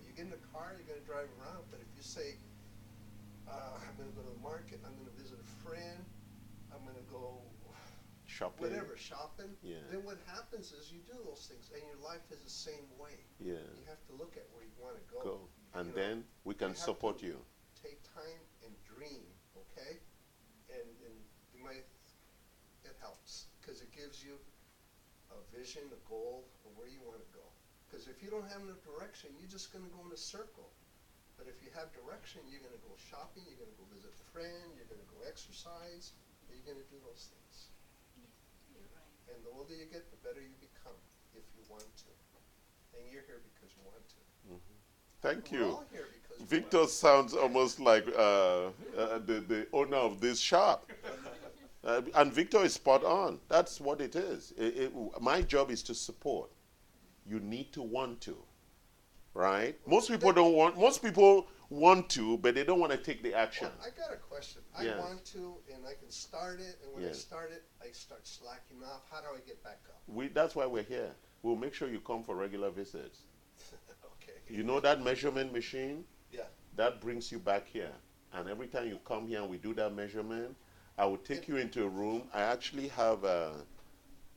You get in the car, you're going to drive around, but if you say, I'm going to go to the market, I'm going to visit a friend, I'm going to go Shopping. whatever, shopping, Yeah. then what happens is you do those things, and your life is the same way. Yeah. You have to look at where you want to go. Go. And You know, then we can you have support to you. Take time and dream, okay? And you might, it helps, because it gives you a vision, a goal of where you want to go. Because if you don't have no direction, you're just going to go in a circle. But if you have direction, you're going to go shopping, you're going to go visit a friend, you're going to go exercise, you're going to do those things. you're right. And the older you get, the better you become, if you want to. And you're here because you want to. Thank We're you. all here because we Victor sounds almost like the owner of this shop. And Victor is spot on. That's what it is. My job is to support. You need to want to, right? Most people don't want. Most people want to, but they don't want to take the action. Well, I got a question. Yes. I want to, and I can start it, and when I Yes. start it, I start slacking off. How do I get back up? That's why we're here. We'll make sure you come for regular visits. Okay. You know that measurement machine? Yeah. That brings you back here. And every time you come here and we do that measurement, I will take you into a room. I actually have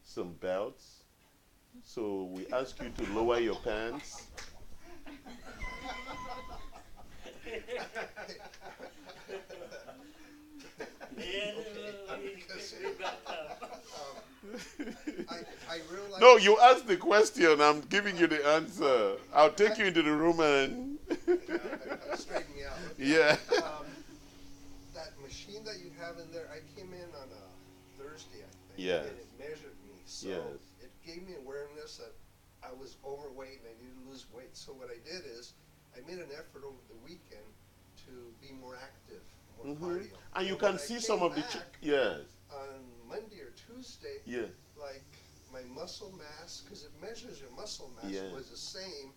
some belts. So we ask you to lower your pants. I realize. No, you asked the question. I'm giving you the answer. I'll take you into the room and. Straighten me out. Yeah. That machine that you have in there, I came in on a Thursday, I think. Yes. And it measured me. So Yes. it gave me awareness that I was overweight and I needed to lose weight. So what I did is I made an effort over the weekend to be more active, more cardio. And you when can I see came some of the. back Yes. on Monday or Tuesday, Yes. like my muscle mass, because it measures your muscle mass, Yeah. was the same,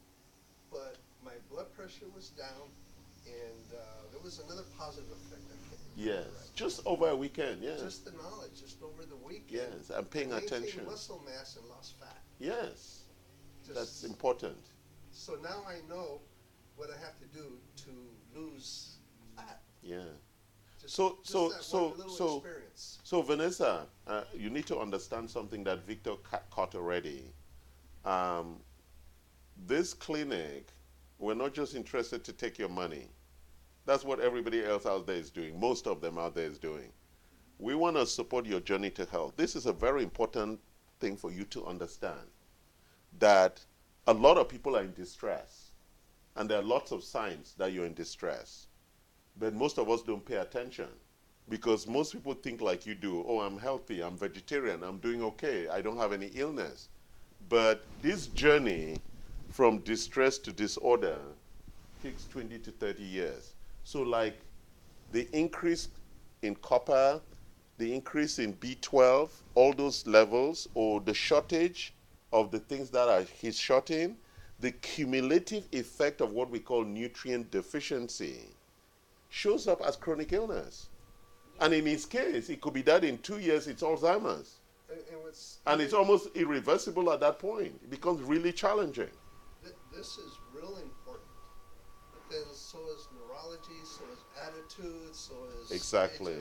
but my blood pressure was down, and there was another positive effect. I can't Yes. remember right. Just over a weekend. Yes. Just the knowledge, just over the weekend. Yes. And paying I maintained attention. muscle mass and lost fat. Yes. Just, That's important. So now I know what I have to do to lose fat. Yeah. Just, So- just so- that so- one little so- experience. So, Vanessa, you need to understand something that Victor caught already. This clinic, we're not just interested to take your money. That's what everybody else out there is doing. Most of them out there is doing. We want to support your journey to health. This is a very important thing for you to understand, that a lot of people are in distress. And there are lots of signs that you're in distress. But most of us don't pay attention because most people think like you do. Oh, I'm healthy, I'm vegetarian, I'm doing okay, I don't have any illness. But this journey from distress to disorder takes 20 to 30 years. So like the increase in copper, the increase in B12, all those levels, or the shortage of the things that he's short in, the cumulative effect of what we call nutrient deficiency shows up as chronic illness. And in his case, it could be that in 2 years it's Alzheimer's. And it's almost irreversible at that point. It becomes really challenging. This is really important. But then so is neurology, so is attitude, so is... Exactly.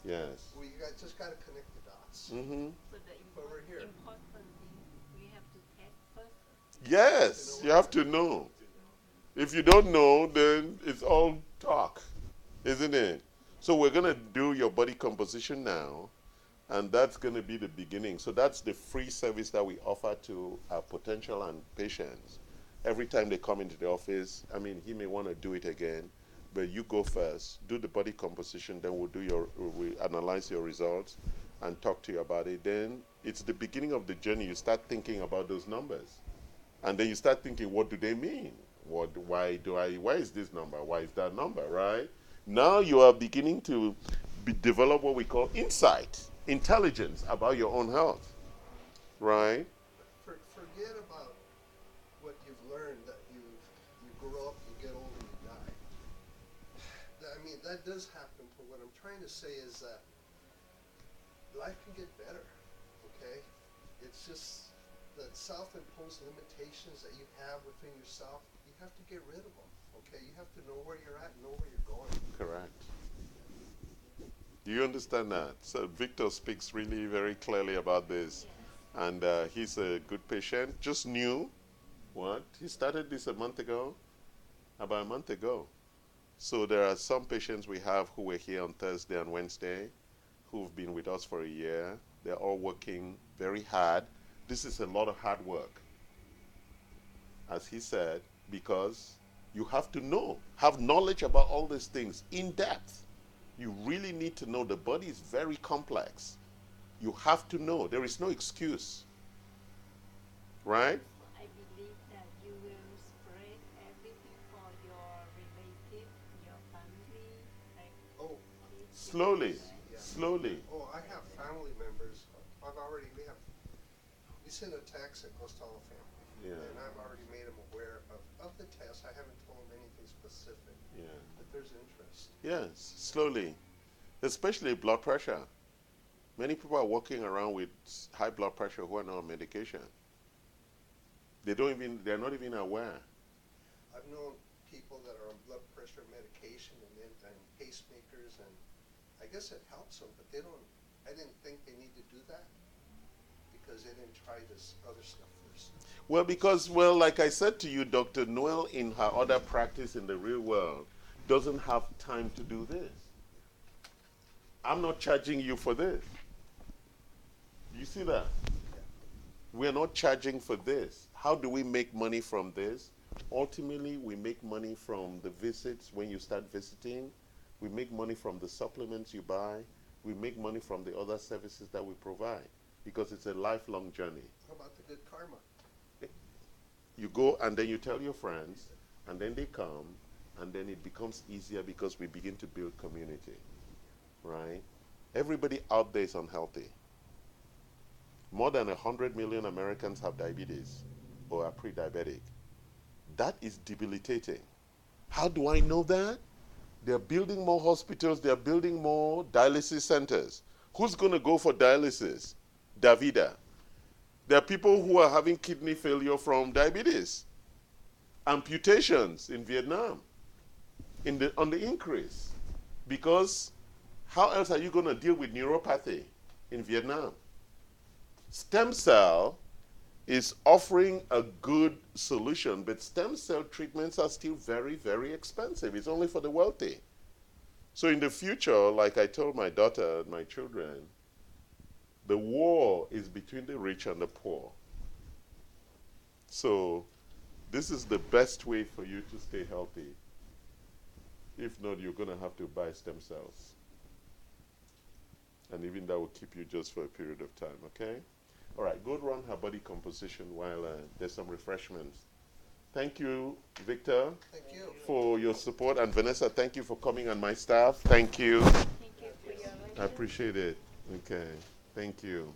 Yes. We just got to connect the dots. Mm-hmm. So the Over here. important thing, we have to test first. Yes, you have to know. If you don't know, then it's all talk, isn't it? So we're going to do your body composition now, and that's going to be the beginning. So that's the free service that we offer to our potential and patients. Every time they come into the office, I mean, he may want to do it again, but you go first, do the body composition, then we analyze your results and talk to you about it. Then it's the beginning of the journey. You start thinking about those numbers. And then you start thinking, what do they mean? Why is this number? Why is that number, right? Now you are beginning to develop what we call insight, intelligence about your own health, right? Forget about what you've learned, that you grow up, you get old, and you die. I mean, that does happen, but what I'm trying to say is that life can get better, okay? It's just that self-imposed limitations that you have within yourself, you have to get rid of them, okay? You have to know where you're at and know where you're going. Correct. Do you understand that? So Victor speaks really very clearly about this. And he's a good patient. Just new. What? He started this about a month ago. So there are some patients we have who were here on Thursday and Wednesday who've been with us for a year. They're all working very hard. This is a lot of hard work, as he said, because you have to have knowledge about all these things in depth. You really need to know. The body is very complex. You have to know. There is no excuse. Right? I believe that you will spread everything for your relative, your family, like Oh, kids. Slowly. yeah. Slowly. Oh, I have family members. We send a text that goes to all the family. Yeah. And I've already made them aware of the test. I haven't told them anything specific. Yeah. But there's interest. Yes, slowly. Especially blood pressure. Many people are walking around with high blood pressure who are not on medication. They're not even aware. I've known people that are on blood pressure medication and pacemakers, and I guess it helps them, but I didn't think they need to do that because they didn't try this other stuff first. Well, like I said to you, Dr. Noel, in her other practice in the real world, doesn't have time to do this. I'm not charging you for this. Do you see that? Yeah. We're not charging for this. How do we make money from this? Ultimately, we make money from the visits when you start visiting. We make money from the supplements you buy. We make money from the other services that we provide because it's a lifelong journey. How about the good karma? You go and then you tell your friends, and then they come, and then it becomes easier because we begin to build community, right? Everybody out there is unhealthy. More than 100 million Americans have diabetes or are pre-diabetic. That is debilitating. How do I know that? They're building more hospitals. They're building more dialysis centers. Who's going to go for dialysis? Davida. There are people who are having kidney failure from diabetes. Amputations in Vietnam on the increase. Because how else are you going to deal with neuropathy in Vietnam? Stem cell is offering a good solution, but stem cell treatments are still very, very expensive. It's only for the wealthy. So in the future, like I told my daughter and my children, the war is between the rich and the poor. So This is the best way for you to stay healthy. If not, you're going to have to buy stem cells. And even that will keep you just for a period of time, okay? All right, go run her body composition while there's some refreshments. Thank you, Victor, Thank you. for your support. And Vanessa, thank you for coming on my staff. Thank you. Thank you for your I appreciate it. Okay, thank you.